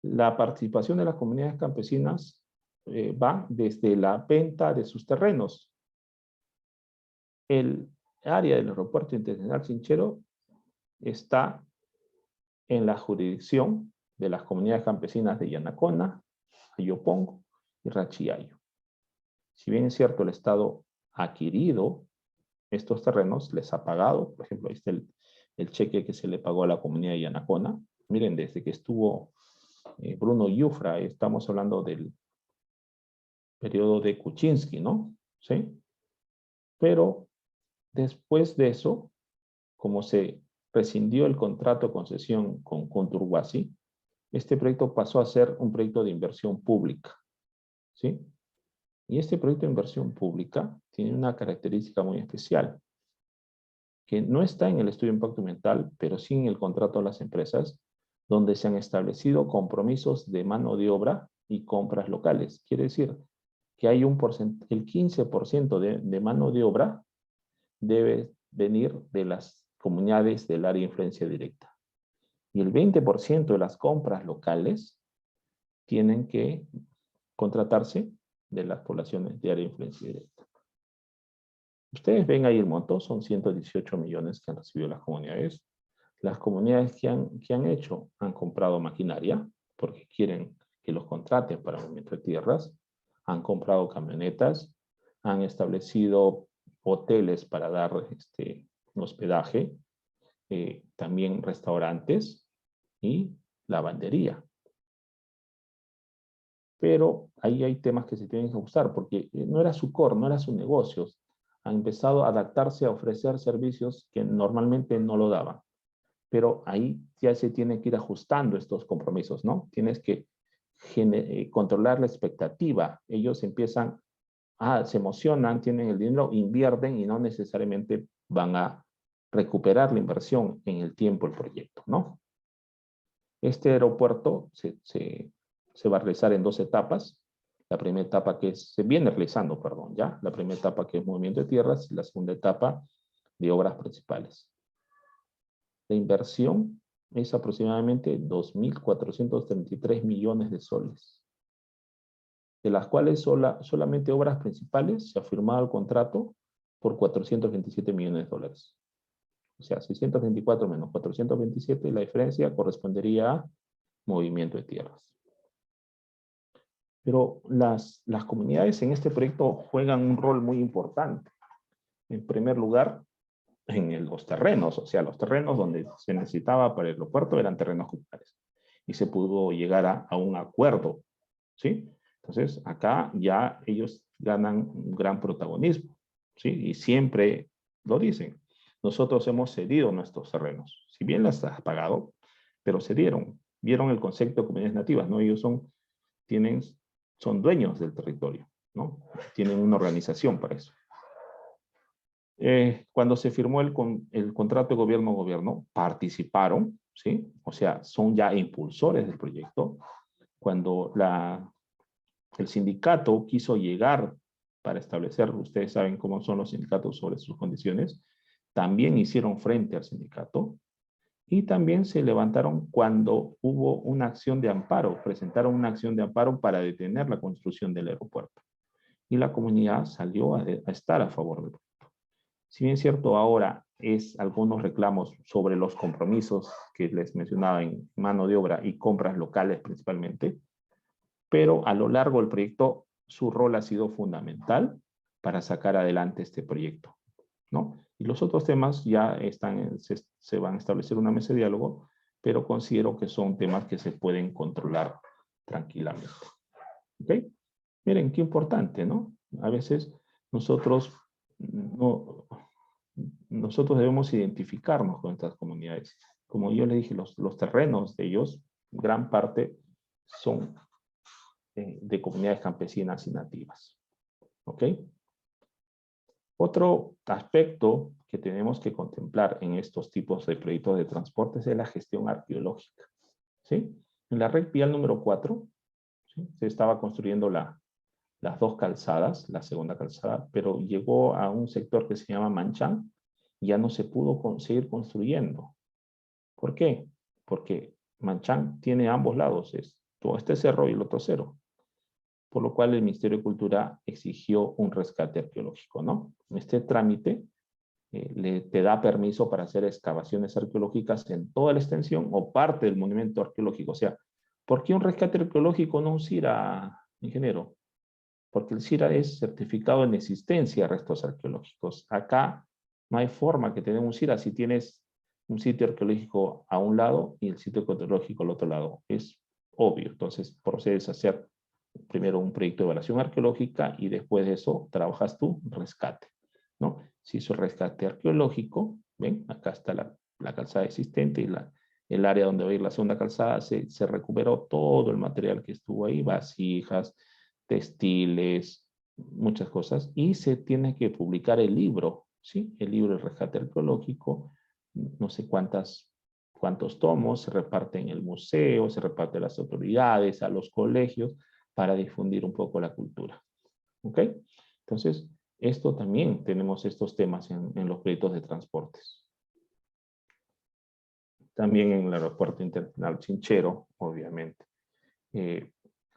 La participación de las comunidades campesinas va desde la venta de sus terrenos. El área del Aeropuerto Internacional Chinchero está en la jurisdicción de las comunidades campesinas de Yanacona, Ayopongo y Rachiayo. Si bien es cierto, el Estado ha adquirido estos terrenos, les ha pagado, por ejemplo, ahí está el cheque que se le pagó a la comunidad de Yanacona. Miren, desde que estuvo Bruno Yufra, estamos hablando del periodo de Kuczynski, ¿no? ¿Sí? Pero después de eso, como se rescindió el contrato de concesión con Conturhuasi, este proyecto pasó a ser un proyecto de inversión pública, ¿sí? Y este proyecto de inversión pública tiene una característica muy especial, que no está en el estudio de impacto ambiental, pero sí en el contrato de las empresas, donde se han establecido compromisos de mano de obra y compras locales. Quiere decir que hay el 15% de mano de obra debe venir de las comunidades del área de influencia directa. Y el 20% de las compras locales tienen que contratarse de las poblaciones de área de influencia directa. Ustedes ven ahí el monto, son 118 millones que han recibido las comunidades. Las comunidades que han hecho, han comprado maquinaria, porque quieren que los contraten para movimiento de tierras, han comprado camionetas, han establecido hoteles para dar hospedaje, también restaurantes y lavandería. Pero ahí hay temas que se tienen que ajustar, porque no era su core, no era su negocio. Han empezado a adaptarse a ofrecer servicios que normalmente no lo daban. Pero ahí ya se tiene que ir ajustando estos compromisos, ¿no? Tienes que controlar la expectativa. Ellos empiezan, se emocionan, tienen el dinero, invierten y no necesariamente van a recuperar la inversión en el tiempo del proyecto, ¿no? Este aeropuerto se va a realizar en 2 etapas. La primera etapa se viene realizando, perdón, ya. La primera etapa que es movimiento de tierras y la segunda etapa de obras principales. La inversión es aproximadamente 2.433 millones de soles, de las cuales solamente obras principales se ha firmado el contrato por 427 millones de dólares. O sea, 624 menos 427, la diferencia correspondería a movimiento de tierras. Pero las comunidades en este proyecto juegan un rol muy importante. En primer lugar, en los terrenos, o sea, los terrenos donde se necesitaba para el aeropuerto eran terrenos comunales. Y se pudo llegar a un acuerdo, ¿sí? Entonces, acá ya ellos ganan un gran protagonismo, ¿sí? Y siempre lo dicen. Nosotros hemos cedido nuestros terrenos. Si bien las has pagado, pero cedieron. Vieron el concepto de comunidades nativas, ¿no? Ellos son dueños del territorio, ¿no? Tienen una organización para eso. Cuando se firmó el contrato de gobierno-gobierno, participaron, ¿sí? O sea, son ya impulsores del proyecto. Cuando el sindicato quiso llegar para establecer, ustedes saben cómo son los sindicatos sobre sus condiciones, también hicieron frente al sindicato y también se levantaron cuando hubo una acción de amparo, presentaron una acción de amparo para detener la construcción del aeropuerto. Y la comunidad salió a estar a favor del proyecto. Si bien es cierto, ahora es algunos reclamos sobre los compromisos que les mencionaba en mano de obra y compras locales principalmente, pero a lo largo del proyecto su rol ha sido fundamental para sacar adelante este proyecto, ¿no? Y los otros temas ya se van a establecer una mesa de diálogo, pero considero que son temas que se pueden controlar tranquilamente. ¿Ok? Miren, qué importante, ¿no? A veces nosotros no nosotros debemos identificarnos con estas comunidades. Como yo le dije, los terrenos de ellos, gran parte son de comunidades campesinas y nativas. ¿Ok? Otro aspecto que tenemos que contemplar en estos tipos de proyectos de transporte es la gestión arqueológica. ¿Sí? En la red vial número 4, ¿sí?, se estaba construyendo las dos calzadas, la segunda calzada, pero llegó a un sector que se llama Manchán y ya no se pudo seguir construyendo. ¿Por qué? Porque Manchán tiene ambos lados, es todo este cerro y el otro cerro, por lo cual el Ministerio de Cultura exigió un rescate arqueológico, ¿no? Este trámite te da permiso para hacer excavaciones arqueológicas en toda la extensión o parte del monumento arqueológico. O sea, ¿por qué un rescate arqueológico, no un CIRA, ingeniero? Porque el CIRA es certificado en existencia de restos arqueológicos. Acá no hay forma que tener un CIRA si tienes un sitio arqueológico a un lado y el sitio arqueológico al otro lado. Es obvio. Entonces procedes a hacer primero un proyecto de evaluación arqueológica y después de eso trabajas tu rescate, ¿no? Se hizo el rescate arqueológico, ¿ven? Acá está la calzada existente y el área donde va a ir la segunda calzada, se recuperó todo el material que estuvo ahí, vasijas, textiles, muchas cosas, y se tiene que publicar el libro, ¿sí? El libro de rescate arqueológico, no sé cuántos tomos, se reparte en el museo, se reparte a las autoridades, a los colegios, para difundir un poco la cultura. ¿Ok? Entonces, esto también tenemos estos temas en los proyectos de transportes. También en el Aeropuerto Internacional Chinchero, obviamente.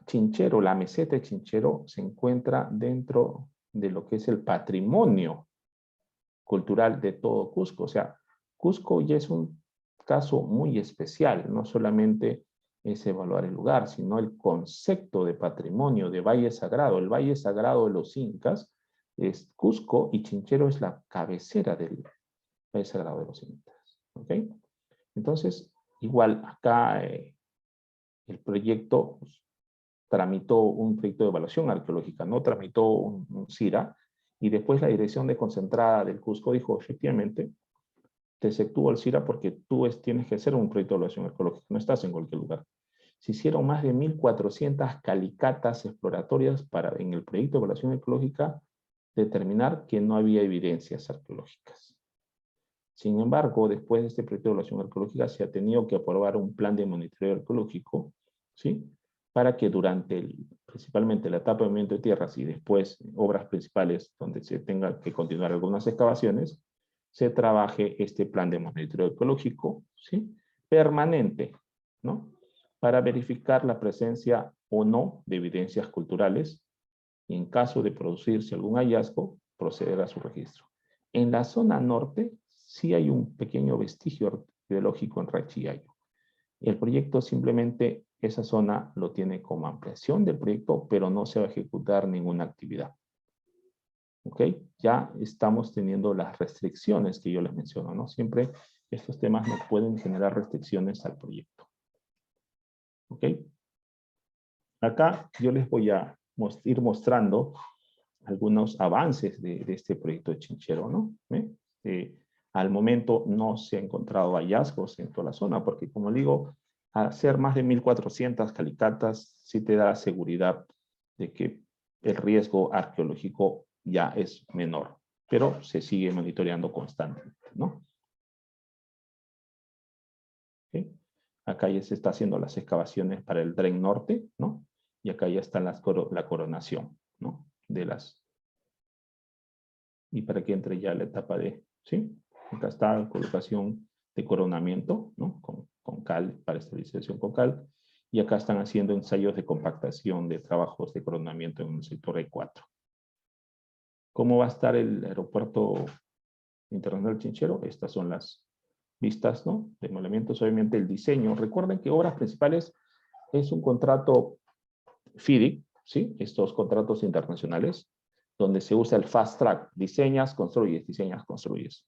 Chinchero, la meseta de Chinchero se encuentra dentro de lo que es el patrimonio cultural de todo Cusco. O sea, Cusco ya es un caso muy especial, no solamente es evaluar el lugar, sino el concepto de patrimonio de Valle Sagrado. El Valle Sagrado de los Incas es Cusco y Chinchero es la cabecera del Valle Sagrado de los Incas. ¿Ok? Entonces, igual acá el proyecto pues, tramitó un proyecto de evaluación arqueológica, no tramitó un CIRA, y después la Dirección de Concentrada del Cusco dijo, efectivamente, te exceptúo el CIRA porque tú tienes que hacer un proyecto de evaluación arqueológica, no estás en cualquier lugar. Se hicieron más de 1.400 calicatas exploratorias para, en el proyecto de evaluación arqueológica, determinar que no había evidencias arqueológicas. Sin embargo, después de este proyecto de evaluación arqueológica, se ha tenido que aprobar un plan de monitoreo arqueológico, ¿sí?, para que durante, principalmente la etapa de movimiento de tierras y después obras principales, donde se tenga que continuar algunas excavaciones, se trabaje este plan de monitoreo arqueológico, ¿sí?, permanente, ¿no?, para verificar la presencia o no de evidencias culturales y en caso de producirse algún hallazgo, proceder a su registro. En la zona norte sí hay un pequeño vestigio arqueológico en Rachiayo. El proyecto simplemente, esa zona lo tiene como ampliación del proyecto, pero no se va a ejecutar ninguna actividad. ¿Ok? Ya estamos teniendo las restricciones que yo les menciono, ¿no? Siempre estos temas nos pueden generar restricciones al proyecto. ¿Ok? Acá yo les voy a ir mostrando algunos avances de este proyecto de Chinchero, ¿no? Al momento no se han encontrado hallazgos en toda la zona, porque como digo, hacer más de 1.400 calicatas sí te da seguridad de que el riesgo arqueológico ya es menor, pero se sigue monitoreando constantemente, ¿no? ¿Okay? Acá ya se está haciendo las excavaciones para el Dren Norte, ¿no? Y acá ya está la coronación, ¿no? De las... Y para que entre ya la etapa de... ¿Sí? Acá está la colocación de coronamiento, ¿no? Con cal, para estabilización con cal. Y acá están haciendo ensayos de compactación de trabajos de coronamiento en el sector E4. ¿Cómo va a estar el aeropuerto internacional Chinchero? Estas son las vistas, ¿no? De movimientos, obviamente el diseño. Recuerden que obras principales es un contrato FIDIC, ¿sí? Estos contratos internacionales, donde se usa el fast track. Diseñas, construyes, diseñas, construyes.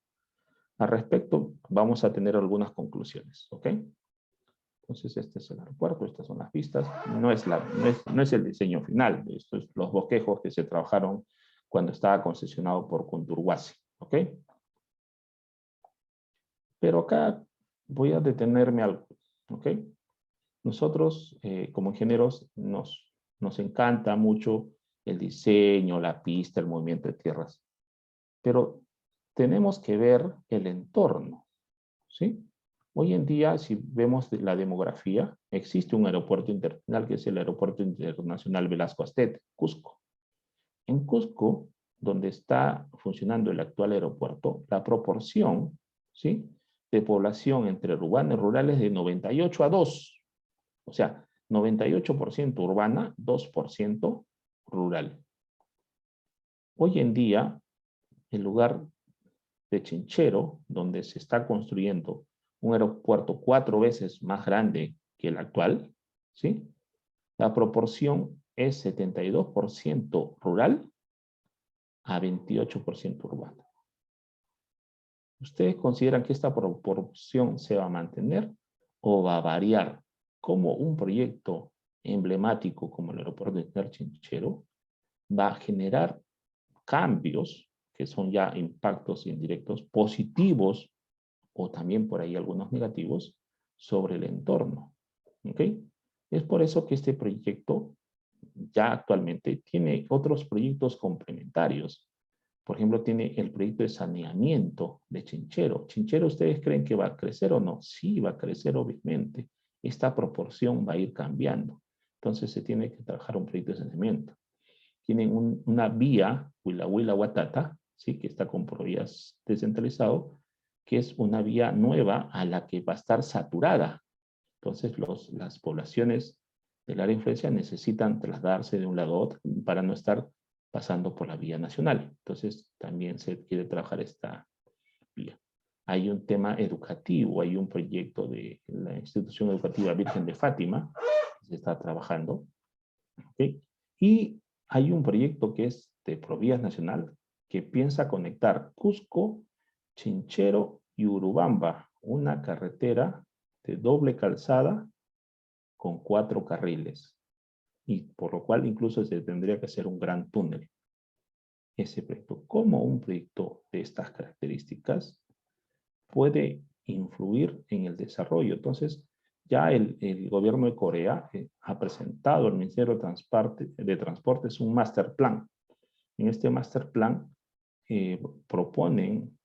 Al respecto, vamos a tener algunas conclusiones, ¿ok? Entonces, este es el aeropuerto, estas son las vistas. No es el diseño final. Estos son los bosquejos que se trabajaron cuando estaba concesionado por Conturhuasi, ¿ok? Pero acá voy a detenerme algo, ¿ok? Nosotros, como ingenieros, nos encanta mucho el diseño, la pista, el movimiento de tierras, pero tenemos que ver el entorno, ¿sí? Hoy en día, si vemos la demografía, existe un aeropuerto internacional que es el Aeropuerto Internacional Velasco Astete, Cusco. En Cusco, donde está funcionando el actual aeropuerto, la proporción, ¿sí?, de población entre urbana y rural es de 98-2. O sea, 98% urbana, 2% rural. Hoy en día, el lugar de Chinchero, donde se está construyendo un aeropuerto 4 veces más grande que el actual, ¿sí?, la proporción es 72% rural a 28% urbano. ¿Ustedes consideran que esta proporción se va a mantener o va a variar? Como un proyecto emblemático como el aeropuerto de Chinchero va a generar cambios que son ya impactos indirectos positivos o también por ahí algunos negativos sobre el entorno. ¿Ok? Es por eso que este proyecto ya actualmente tiene otros proyectos complementarios. Por ejemplo, tiene el proyecto de saneamiento de Chinchero. ¿Chinchero ustedes creen que va a crecer o no? Sí, va a crecer obviamente. Esta proporción va a ir cambiando. Entonces se tiene que trabajar un proyecto de saneamiento. Tienen una vía, Huila Huila Huatata, ¿sí?, que está con provías descentralizado, que es una vía nueva a la que va a estar saturada. Entonces las poblaciones del área de influencia necesitan trasladarse de un lado a otro para no estar pasando por la vía nacional. Entonces también se quiere trabajar esta vía. Hay un tema educativo, hay un proyecto de la institución educativa Virgen de Fátima que se está trabajando, ¿okay? Y hay un proyecto que es de Provías Nacional que piensa conectar Cusco, Chinchero y Urubamba, una carretera de doble calzada con 4 carriles, y por lo cual incluso se tendría que hacer un gran túnel. Ese proyecto, como un proyecto de estas características, puede influir en el desarrollo. Entonces, ya el gobierno de Corea ha presentado al Ministerio de Transportes un master plan. En este master plan proponen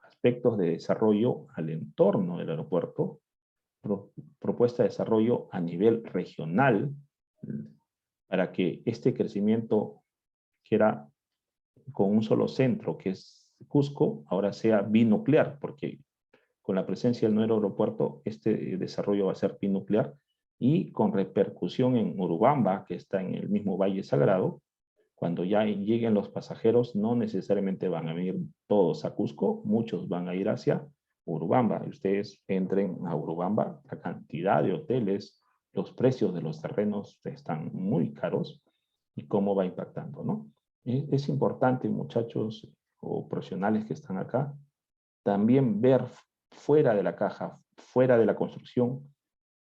aspectos de desarrollo al entorno del aeropuerto, propuesta de desarrollo a nivel regional, para que este crecimiento, que era con un solo centro, que es Cusco, ahora sea binuclear, porque con la presencia del nuevo aeropuerto, este desarrollo va a ser binuclear y con repercusión en Urubamba, que está en el mismo Valle Sagrado. Cuando ya lleguen los pasajeros, no necesariamente van a venir todos a Cusco, muchos van a ir hacia Urubamba. Y ustedes entren a Urubamba, la cantidad de hoteles, los precios de los terrenos están muy caros y cómo va impactando, ¿no? Es importante, muchachos o profesionales que están acá, también ver fuera de la caja, fuera de la construcción,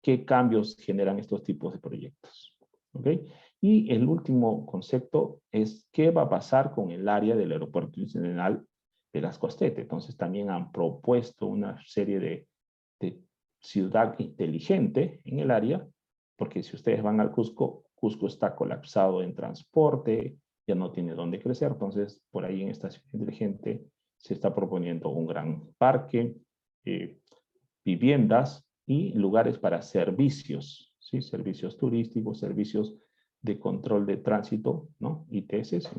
qué cambios generan estos tipos de proyectos. ¿Ok? Y el último concepto es qué va a pasar con el área del Aeropuerto Internacional Velasco Astete. Entonces también han propuesto una serie de ciudad inteligente en el área, porque si ustedes van al Cusco, Cusco está colapsado en transporte, ya no tiene dónde crecer, entonces por ahí en esta ciudad inteligente se está proponiendo un gran parque, viviendas y lugares para servicios, ¿sí? Servicios turísticos, servicios de control de tránsito, ¿no? ITS,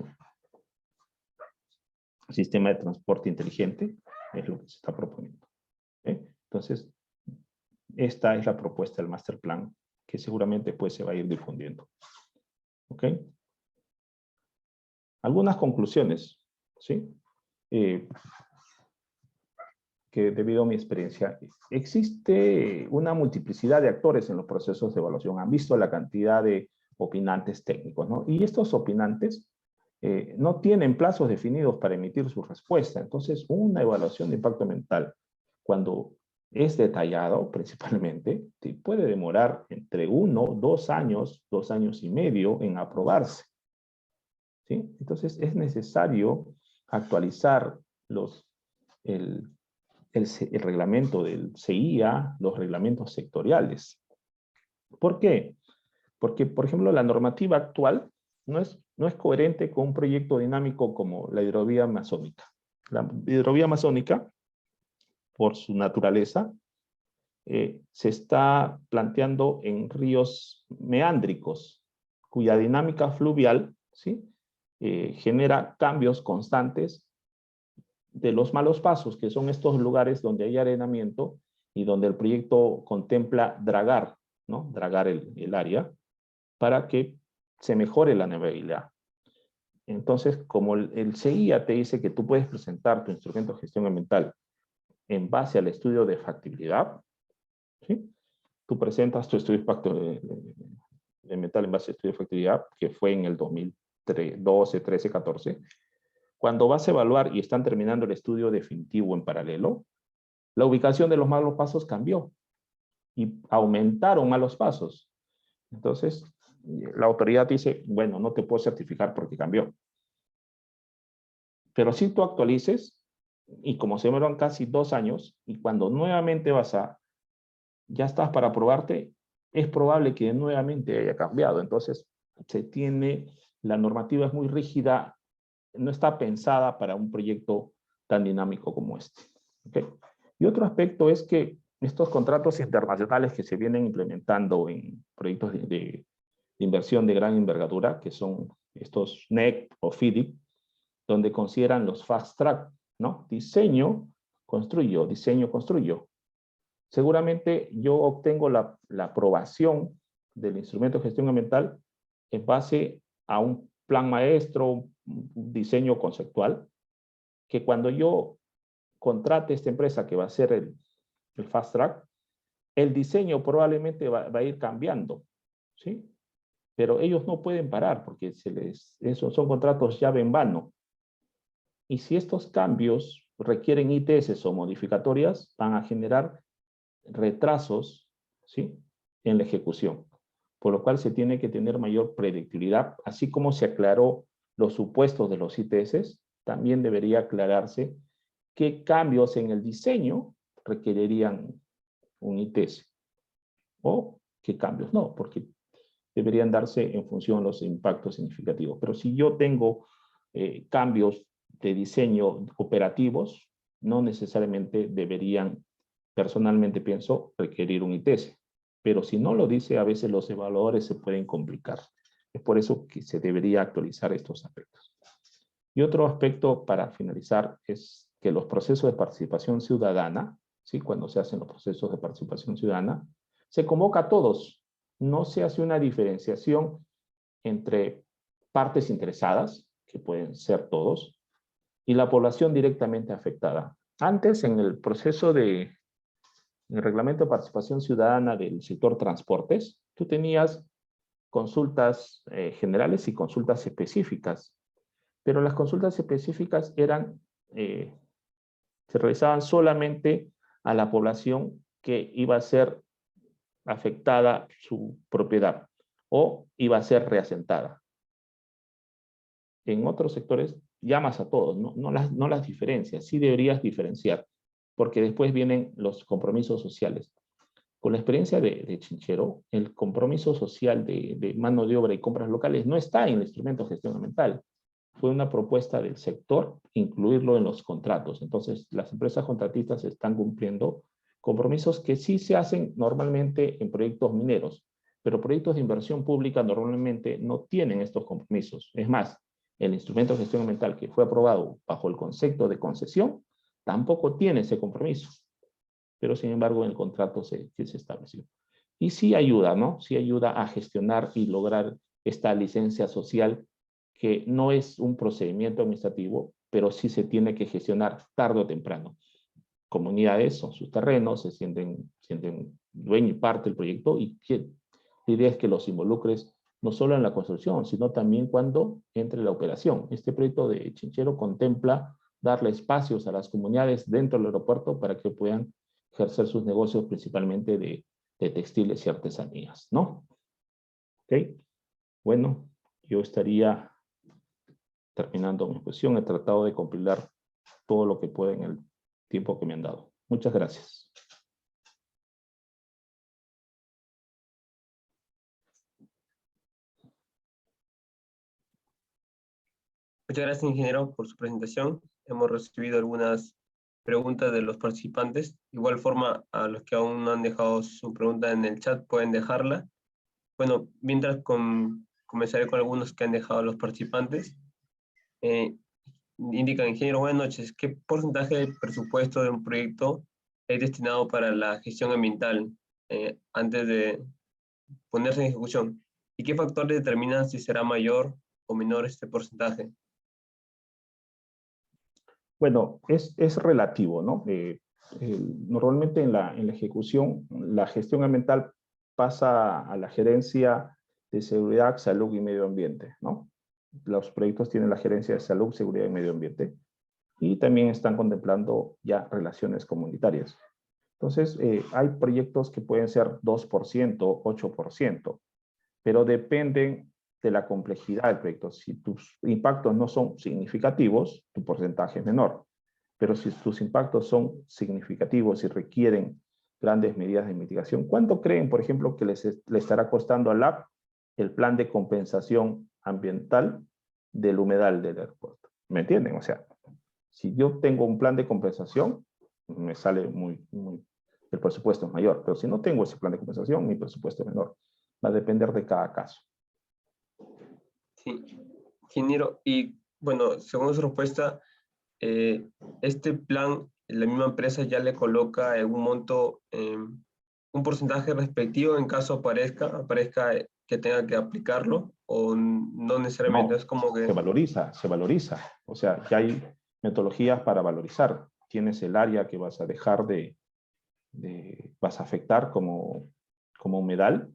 sistema de transporte inteligente, es lo que se está proponiendo. Entonces, esta es la propuesta del master plan que seguramente pues se va a ir difundiendo. ¿Ok? Algunas conclusiones, ¿sí? Que debido a mi experiencia, existe una multiplicidad de actores en los procesos de evaluación. Han visto la cantidad de opinantes técnicos, ¿no? Y estos opinantes no tienen plazos definidos para emitir su respuesta. Entonces, una evaluación de impacto ambiental, cuando es detallado principalmente, puede demorar entre 1, 2 años, 2 años y medio en aprobarse. ¿Sí? Entonces, es necesario actualizar el reglamento del CIA, los reglamentos sectoriales. ¿Por qué? Porque, por ejemplo, la normativa actual no es coherente con un proyecto dinámico como la hidrovía amazónica. La hidrovía amazónica, por su naturaleza, se está planteando en ríos meándricos, cuya dinámica fluvial, ¿sí? Genera cambios constantes de los malos pasos, que son estos lugares donde hay arenamiento y donde el proyecto contempla dragar, ¿no? Dragar el área para que se mejore la navegabilidad. Entonces, como el CIA te dice que tú puedes presentar tu instrumento de gestión ambiental en base al estudio de factibilidad, ¿sí? Tú presentas tu estudio de impacto ambiental en base al estudio de factibilidad, que fue en el 2012, 13, 14. Cuando vas a evaluar y están terminando el estudio definitivo en paralelo, la ubicación de los malos pasos cambió y aumentaron malos pasos. Entonces, la autoridad dice, bueno, no te puedo certificar porque cambió. Pero si tú actualices, y como se demoran casi 2 años, y cuando nuevamente ya estás para aprobarte, es probable que nuevamente haya cambiado. Entonces, la normativa es muy rígida, no está pensada para un proyecto tan dinámico como este. ¿Okay? Y otro aspecto es que estos contratos internacionales que se vienen implementando en proyectos de inversión de gran envergadura, que son estos NEC o FIDIC, donde consideran los fast track, ¿no? Diseño, construyo, diseño, construyo. Seguramente yo obtengo la aprobación del instrumento de gestión ambiental en base a un plan maestro, un diseño conceptual, que cuando yo contrate esta empresa que va a ser el fast track, el diseño probablemente va a ir cambiando, ¿sí? Pero ellos no pueden parar porque esos son contratos llave en vano. Y si estos cambios requieren ITS o modificatorias, van a generar retrasos, ¿sí? En la ejecución. Por lo cual se tiene que tener mayor predictibilidad, así como se aclaró los supuestos de los ITS, también debería aclararse qué cambios en el diseño requerirían un ITS o qué cambios no, porque deberían darse en función de los impactos significativos. Pero si yo tengo cambios de diseño operativos, no necesariamente deberían, personalmente pienso, requerir un ITS. Pero si no lo dice, a veces los evaluadores se pueden complicar. Es por eso que se debería actualizar estos aspectos. Y otro aspecto para finalizar es que los procesos de participación ciudadana, ¿sí? Cuando se hacen los procesos de participación ciudadana, se convoca a todos. No se hace una diferenciación entre partes interesadas, que pueden ser todos, y la población directamente afectada. Antes, en el proceso en el reglamento de participación ciudadana del sector transportes, tú tenías consultas generales y consultas específicas, pero las consultas específicas se realizaban solamente a la población que iba a ser afectada su propiedad o iba a ser reasentada. En otros sectores llamas a todos, no las diferencias, sí deberías diferenciar, porque después vienen los compromisos sociales. Con la experiencia de Chinchero, el compromiso social de mano de obra y compras locales no está en el instrumento de gestión ambiental. Fue una propuesta del sector incluirlo en los contratos. Entonces, las empresas contratistas están cumpliendo compromisos que sí se hacen normalmente en proyectos mineros, pero proyectos de inversión pública normalmente no tienen estos compromisos. Es más, el instrumento de gestión ambiental que fue aprobado bajo el concepto de concesión tampoco tiene ese compromiso, pero sin embargo en el contrato sí se estableció. Y sí ayuda, ¿no? Sí ayuda a gestionar y lograr esta licencia social que no es un procedimiento administrativo, pero sí se tiene que gestionar tarde o temprano. Comunidades son sus terrenos, se sienten dueño y parte del proyecto y la idea es que los involucres no solo en la construcción, sino también cuando entre la operación. Este proyecto de Chinchero contempla darle espacios a las comunidades dentro del aeropuerto para que puedan ejercer sus negocios principalmente de textiles y artesanías, ¿no? ¿Ok? Bueno, yo estaría terminando mi exposición. He tratado de compilar todo lo que pueda en el tiempo que me han dado. Muchas gracias. Muchas gracias, ingeniero, por su presentación. Hemos recibido algunas preguntas de los participantes. De igual forma, a los que aún no han dejado su pregunta en el chat, pueden dejarla. Bueno, mientras comenzaré con algunos que han dejado los participantes. Indican, ingeniero, buenas noches. ¿Qué porcentaje del presupuesto de un proyecto es destinado para la gestión ambiental antes de ponerse en ejecución? ¿Y qué factores determinan si será mayor o menor este porcentaje? Bueno, es relativo, ¿no? Normalmente en la ejecución, la gestión ambiental pasa a la gerencia de seguridad, salud y medio ambiente, ¿no? Los proyectos tienen la gerencia de salud, seguridad y medio ambiente y también están contemplando ya relaciones comunitarias. Entonces, hay proyectos que pueden ser 2%, 8%, pero dependen de la complejidad del proyecto. Si tus impactos no son significativos, tu porcentaje es menor. Pero si tus impactos son significativos y requieren grandes medidas de mitigación, ¿cuánto creen, por ejemplo, que le estará costando al LAP el plan de compensación ambiental del humedal del aeropuerto? ¿Me entienden? O sea, si yo tengo un plan de compensación, me sale el presupuesto es mayor. Pero si no tengo ese plan de compensación, mi presupuesto es menor. Va a depender de cada caso. Sí, ingeniero, y bueno, según su respuesta, este plan, la misma empresa ya le coloca un monto, un porcentaje respectivo en caso aparezca que tenga que aplicarlo, o no necesariamente, No, es como que... se valoriza, se valoriza. O sea, ya hay metodologías para valorizar. Tienes el área que vas a dejar vas a afectar como humedal,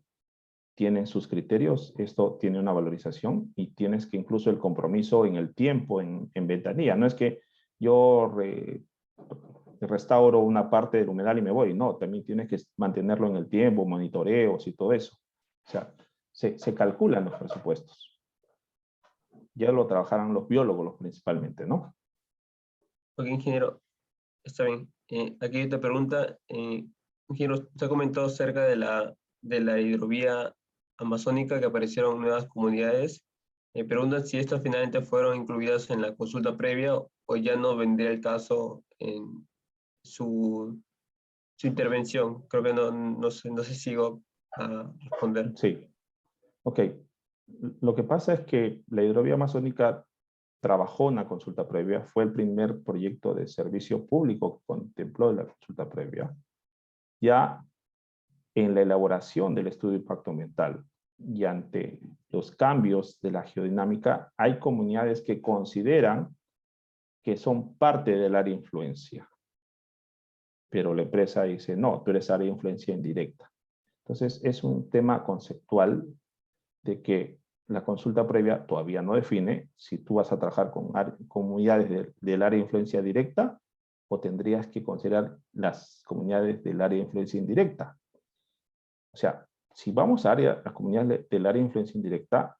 tienen sus criterios, esto tiene una valorización y tienes que incluso el compromiso en el tiempo, en ventanilla. No es que yo restauro una parte del humedal y me voy, no, también tienes que mantenerlo en el tiempo, monitoreos y todo eso. O sea, se calculan los presupuestos. Ya lo trabajarán los biólogos principalmente, ¿no? Ok, ingeniero, está bien. Aquí hay otra pregunta. Ingeniero, usted ha comentado acerca de la hidrovía amazónica, que aparecieron nuevas comunidades. Preguntan si estas finalmente fueron incluidas en la consulta previa o ya no vendría el caso en su intervención. Creo que no sé si sigo a responder. Sí. Ok. Lo que pasa es que la hidrovía amazónica trabajó en la consulta previa, fue el primer proyecto de servicio público que contempló la consulta previa. Ya en la elaboración del estudio de impacto ambiental y ante los cambios de la geodinámica, hay comunidades que consideran que son parte del área de influencia. Pero la empresa dice, no, tú eres área de influencia indirecta. Entonces, es un tema conceptual de que la consulta previa todavía no define si tú vas a trabajar con comunidades del área de influencia directa o tendrías que considerar las comunidades del área de influencia indirecta. O sea, si vamos a las comunidades del área de influencia indirecta,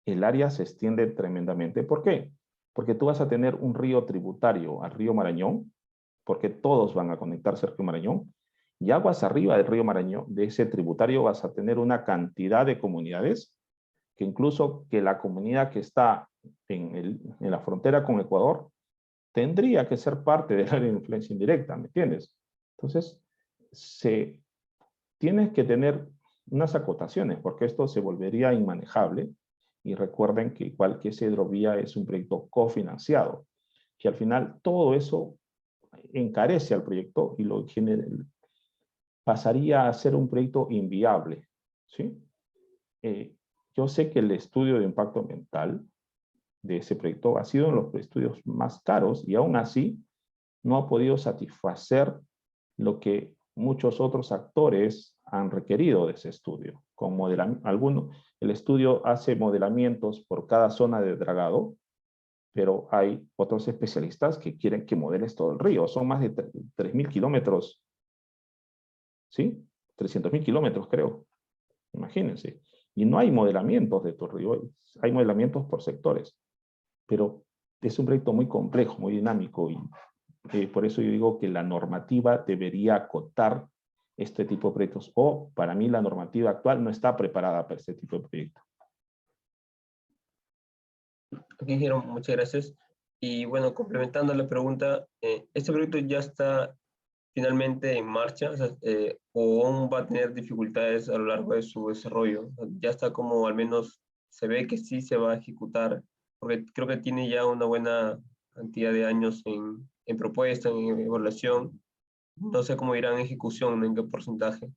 el área se extiende tremendamente. ¿Por qué? Porque tú vas a tener un río tributario al río Marañón, porque todos van a conectarse al río Marañón, y aguas arriba del río Marañón, de ese tributario vas a tener una cantidad de comunidades que incluso que la comunidad que está en la frontera con Ecuador tendría que ser parte del área de influencia indirecta, ¿me entiendes? Entonces, tienes que tener unas acotaciones, porque esto se volvería inmanejable. Y recuerden que igual que esa hidrovía es un proyecto cofinanciado, que al final todo eso encarece al proyecto y lo pasaría a ser un proyecto inviable, ¿sí? Yo sé que el estudio de impacto ambiental de ese proyecto ha sido uno de los estudios más caros y aún así no ha podido satisfacer lo que muchos otros actores han requerido de ese estudio. Con el estudio hace modelamientos por cada zona de dragado, pero hay otros especialistas que quieren que modeles todo el río. Son más de 3.000 kilómetros, ¿sí? 300.000 kilómetros, creo. Imagínense. Y no hay modelamientos de todo el río, hay modelamientos por sectores. Pero es un proyecto muy complejo, muy dinámico y Por eso yo digo que la normativa debería acotar este tipo de proyectos. O, para mí, la normativa actual no está preparada para este tipo de proyectos. Ok, ingeniero, muchas gracias. Y bueno, complementando la pregunta, ¿este proyecto ya está finalmente en marcha? O sea, ¿o aún va a tener dificultades a lo largo de su desarrollo? Ya está como al menos se ve que sí se va a ejecutar, porque creo que tiene ya una buena cantidad de años en propuesta, en evaluación. No sé cómo irá en ejecución, en qué porcentaje.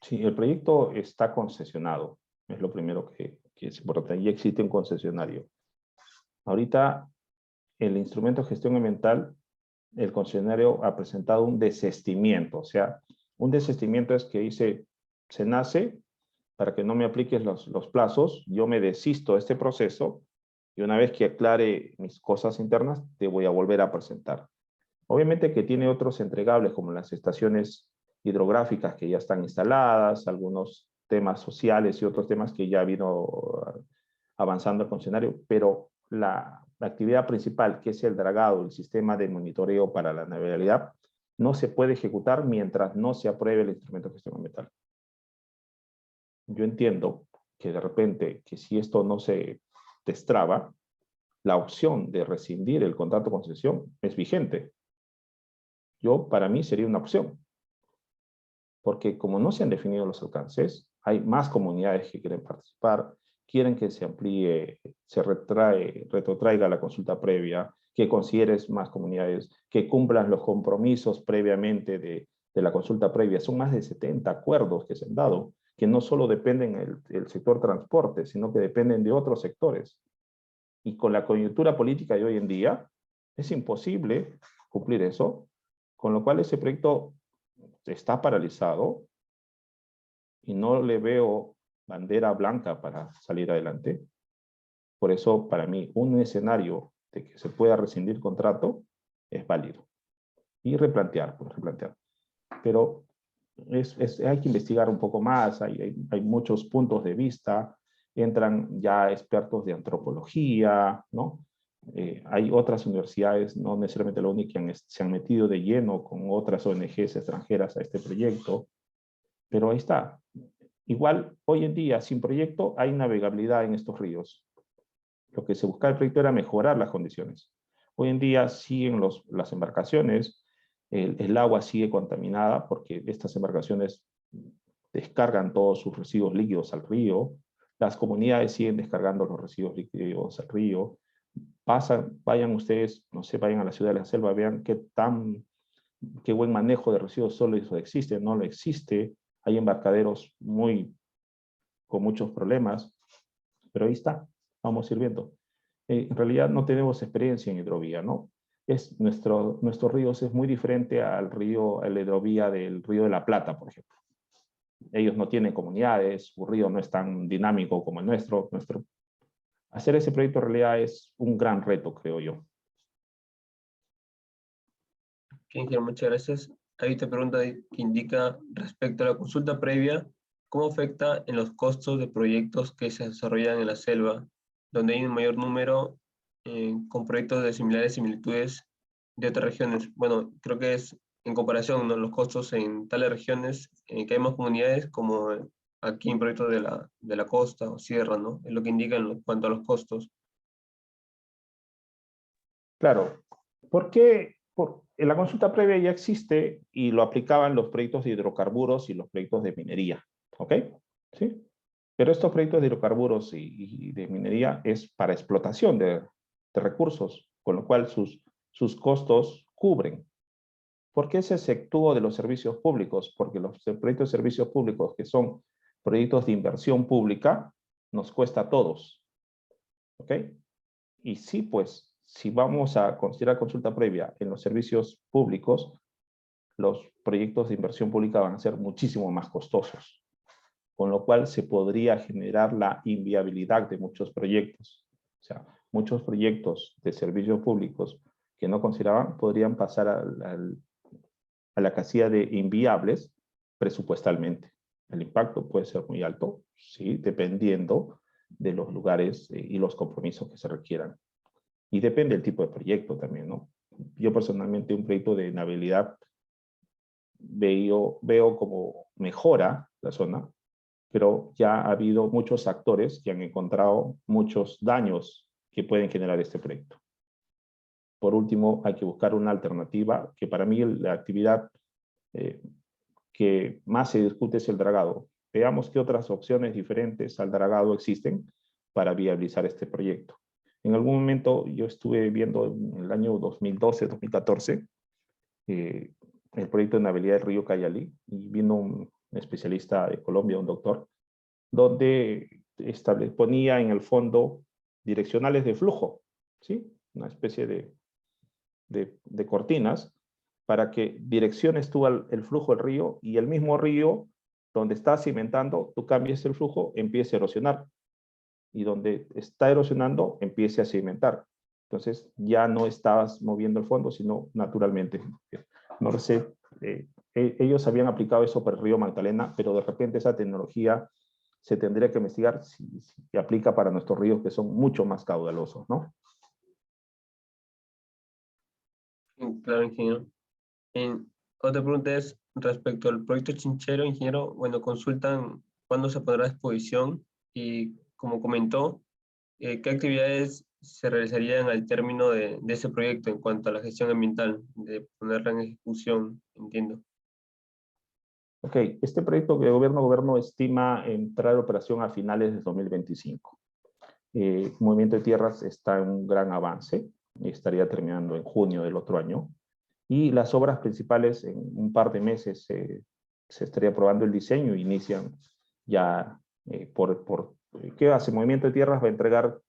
Sí, el proyecto está concesionado. Es lo primero que es importante. Ya existe un concesionario. Ahorita, el instrumento de gestión ambiental, el concesionario ha presentado un desistimiento. O sea, un desistimiento es que dice, se nace, para que no me apliques los plazos, yo me desisto de este proceso y una vez que aclare mis cosas internas, te voy a volver a presentar. Obviamente que tiene otros entregables como las estaciones hidrográficas que ya están instaladas, algunos temas sociales y otros temas que ya vino avanzando el concesionario, pero la actividad principal, que es el dragado, el sistema de monitoreo para la navegabilidad, no se puede ejecutar mientras no se apruebe el instrumento de gestión ambiental. Yo entiendo que de repente, que si esto no se destraba, la opción de rescindir el contrato de concesión es vigente. Para mí sería una opción, porque como no se han definido los alcances, hay más comunidades que quieren participar, quieren que se amplíe, se retrotraiga la consulta previa, que consideres más comunidades, que cumplan los compromisos previamente de la consulta previa. Son más de 70 acuerdos que se han dado, que no solo dependen del sector transporte, sino que dependen de otros sectores. Y con la coyuntura política de hoy en día, es imposible cumplir eso, con lo cual ese proyecto está paralizado y no le veo bandera blanca para salir adelante. Por eso, para mí, un escenario de que se pueda rescindir contrato es válido. Y replantear, pues replantear. Pero hay que investigar un poco más, hay muchos puntos de vista, entran ya expertos de antropología, ¿no? Hay otras universidades, no necesariamente la única, que se han metido de lleno con otras ONGs extranjeras a este proyecto, pero ahí está. Igual, hoy en día, sin proyecto, hay navegabilidad en estos ríos. Lo que se buscaba el proyecto era mejorar las condiciones. Hoy en día siguen las embarcaciones, el agua sigue contaminada porque estas embarcaciones descargan todos sus residuos líquidos al río, las comunidades siguen descargando los residuos líquidos al río, vayan ustedes, no sé, vayan a la ciudad de la selva, vean qué buen manejo de residuos sólidos existe, no lo existe, hay embarcaderos con muchos problemas, pero ahí está, vamos a ir viendo. En realidad no tenemos experiencia en hidrovía, ¿no? Nuestros ríos es muy diferente a la hidrovía del Río de la Plata, por ejemplo. Ellos no tienen comunidades, su río no es tan dinámico como el nuestro. Hacer ese proyecto en realidad es un gran reto, creo yo. Muchas gracias. Hay otra pregunta que indica respecto a la consulta previa, ¿cómo afecta en los costos de proyectos que se desarrollan en la selva, donde hay un mayor número con proyectos de similares similitudes de otras regiones? Bueno, creo que es en comparación, ¿no? Los costos en tales regiones que hay más comunidades como aquí en proyectos de la costa o sierra, ¿no? Es lo que indica en cuanto a los costos. Claro, ¿por qué? La consulta previa ya existe y lo aplicaban los proyectos de hidrocarburos y los proyectos de minería, ¿ok? ¿Sí? Pero estos proyectos de hidrocarburos y de minería es para explotación de recursos, con lo cual sus costos cubren. ¿Por qué se exceptúa de los servicios públicos? Porque los proyectos de servicios públicos, que son proyectos de inversión pública, nos cuesta a todos, ¿ok? Y sí, pues, si vamos a considerar consulta previa en los servicios públicos, los proyectos de inversión pública van a ser muchísimo más costosos, con lo cual se podría generar la inviabilidad de muchos proyectos. O sea, muchos proyectos de servicios públicos que no consideraban podrían pasar a la casilla de inviables presupuestalmente. El impacto puede ser muy alto, sí, dependiendo de los lugares y los compromisos que se requieran. Y depende del tipo de proyecto también, ¿no? yo personalmente un proyecto de navegabilidad veo como mejora la zona, pero ya ha habido muchos actores que han encontrado muchos daños que pueden generar este proyecto. Por último, hay que buscar una alternativa, que para mí la actividad que más se discute es el dragado. Veamos qué otras opciones diferentes al dragado existen para viabilizar este proyecto. En algún momento yo estuve viendo en el año 2012-2014 el proyecto de navegabilidad del río Cayalí, y vino un especialista de Colombia, un doctor, donde ponía en el fondo direccionales de flujo, ¿sí? Una especie de cortinas para que direcciones tú el flujo del río, y el mismo río donde está cimentando, tú cambies el flujo, empiece a erosionar, y donde está erosionando, empiece a cimentar. Entonces ya no estabas moviendo el fondo, sino naturalmente. No sé, ellos habían aplicado eso para el río Magdalena, pero de repente esa tecnología se tendría que investigar si aplica para nuestros ríos, que son mucho más caudalosos, ¿no? Claro, ingeniero. Otra pregunta es respecto al proyecto Chinchero, ingeniero. Bueno, consultan cuándo se pondrá a disposición y, como comentó, qué actividades se realizarían al término de ese proyecto en cuanto a la gestión ambiental, de ponerla en ejecución, entiendo. Ok, este proyecto de gobierno estima entrar en operación a finales de 2025. Movimiento de Tierras está en un gran avance, estaría terminando en junio del otro año, y las obras principales en un par de meses se estaría probando el diseño, inician ya ¿qué hace? Movimiento de Tierras va a entregar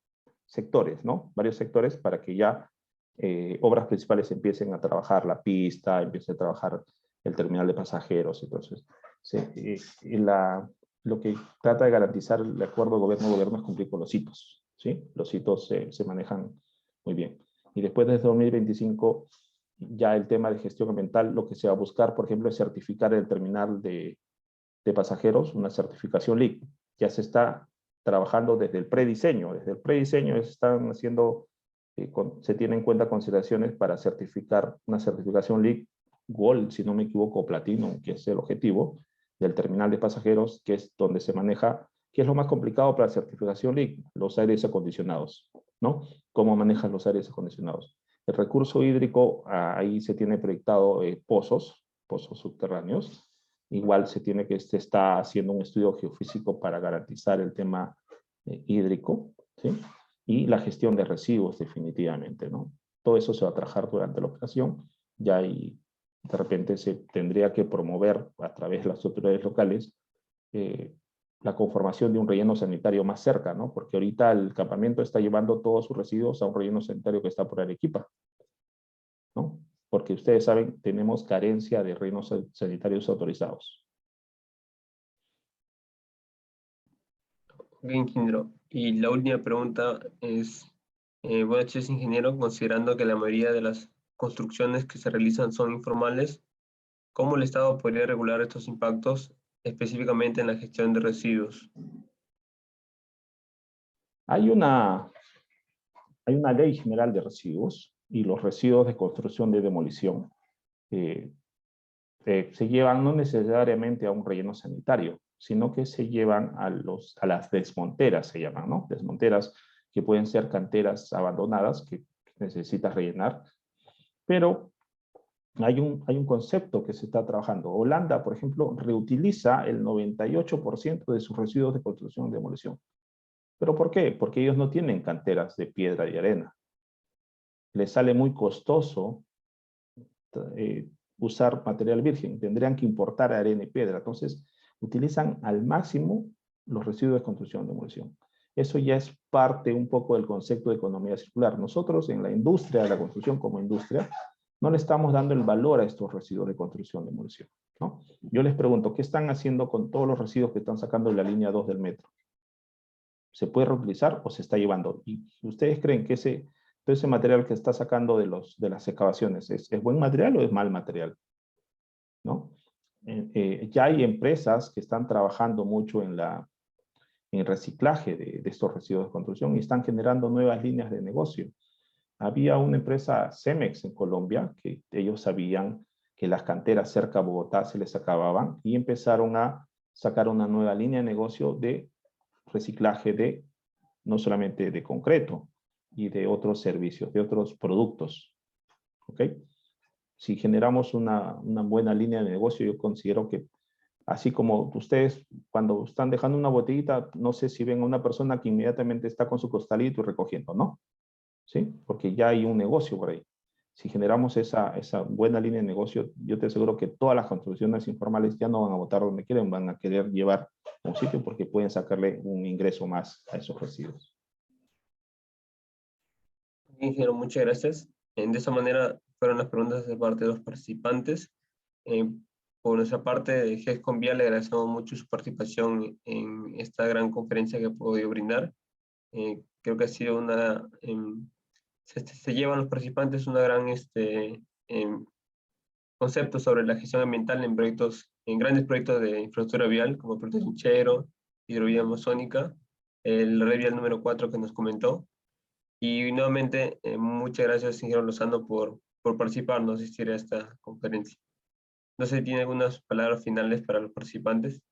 sectores, ¿no? Varios sectores para que ya obras principales empiecen a trabajar la pista, empiece a trabajar el terminal de pasajeros. Entonces, lo que trata de garantizar el acuerdo de gobierno es cumplir con los hitos, ¿sí? Los hitos se manejan muy bien. Y después de 2025, ya el tema de gestión ambiental, lo que se va a buscar, por ejemplo, es certificar el terminal de pasajeros, una certificación LEED. Ya se está trabajando desde el prediseño. Desde el prediseño están haciendo, se tienen en cuenta consideraciones para certificar una certificación LEED Gold, si no me equivoco, Platino, que es el objetivo del terminal de pasajeros, que es donde se maneja, que es lo más complicado para la certificación LEED, los aires acondicionados, ¿no? ¿Cómo manejan los aires acondicionados? El recurso hídrico, ahí se tiene proyectado pozos subterráneos. Igual se está haciendo un estudio geofísico para garantizar el tema hídrico, ¿sí? Y la gestión de residuos definitivamente, ¿no? Todo eso se va a trabajar durante la operación, ya ahí de repente se tendría que promover a través de las autoridades locales la conformación de un relleno sanitario más cerca, ¿no? Porque ahorita el campamento está llevando todos sus residuos a un relleno sanitario que está por Arequipa, ¿no? Porque ustedes saben, tenemos carencia de rellenos sanitarios autorizados. Bien, ingeniero. Y la última pregunta es, buenas noches, ingeniero, considerando que la mayoría de las construcciones que se realizan son informales, ¿cómo el Estado podría regular estos impactos específicamente en la gestión de residuos? Hay una ley general de residuos, y los residuos de construcción de demolición se llevan no necesariamente a un relleno sanitario, sino que se llevan a las desmonteras, se llaman, ¿no? Desmonteras que pueden ser canteras abandonadas que necesitas rellenar, pero hay un concepto que se está trabajando. Holanda, por ejemplo, reutiliza el 98% de sus residuos de construcción y demolición. ¿Pero por qué? Porque ellos no tienen canteras de piedra y arena. Les sale muy costoso usar material virgen. Tendrían que importar arena y piedra. Entonces, utilizan al máximo los residuos de construcción y demolición. Eso ya es parte un poco del concepto de economía circular. Nosotros en la industria de la construcción como industria no le estamos dando el valor a estos residuos de construcción y demolición, ¿no? Yo les pregunto, ¿qué están haciendo con todos los residuos que están sacando de la línea 2 del metro? ¿Se puede reutilizar o se está llevando? ¿Y ustedes creen que todo ese material que está sacando de las excavaciones ¿es buen material o es mal material? ¿No? Ya hay empresas que están trabajando mucho en el reciclaje de estos residuos de construcción y están generando nuevas líneas de negocio. Había una empresa Cemex en Colombia que ellos sabían que las canteras cerca a Bogotá se les acababan y empezaron a sacar una nueva línea de negocio de reciclaje de no solamente de concreto y de otros servicios, de otros productos. ¿Ok? Si generamos una buena línea de negocio, yo considero que así como ustedes cuando están dejando una botellita, no sé si ven a una persona que inmediatamente está con su costalito y recogiendo, ¿no? ¿Sí? Porque ya hay un negocio por ahí. Si generamos esa buena línea de negocio, yo te aseguro que todas las construcciones informales ya no van a botar donde quieren, van a querer llevar a un sitio porque pueden sacarle un ingreso más a esos residuos. Ingeniero, muchas gracias. De esa manera fueron las preguntas de parte de los participantes. Eh, por nuestra parte, de GESCOM Vial, le agradecemos mucho su participación en esta gran conferencia que ha podido brindar. Creo que ha sido una... se llevan los participantes una gran concepto sobre la gestión ambiental en proyectos, en grandes proyectos de infraestructura vial, como el proyecto Chinchero, Hidrovía Amazónica, el red vial número 4 que nos comentó. Y nuevamente, muchas gracias, ingeniero Lozano, por participar, no asistir a esta conferencia. No sé si tiene algunas palabras finales para los participantes.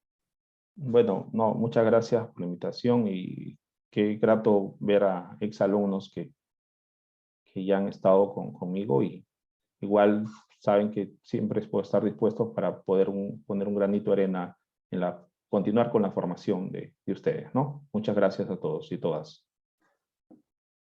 Bueno, no, muchas gracias por la invitación y qué grato ver a exalumnos que ya han estado conmigo y igual saben que siempre puedo estar dispuesto para poder poner un granito de arena en continuar con la formación de ustedes, ¿no? Muchas gracias a todos y todas.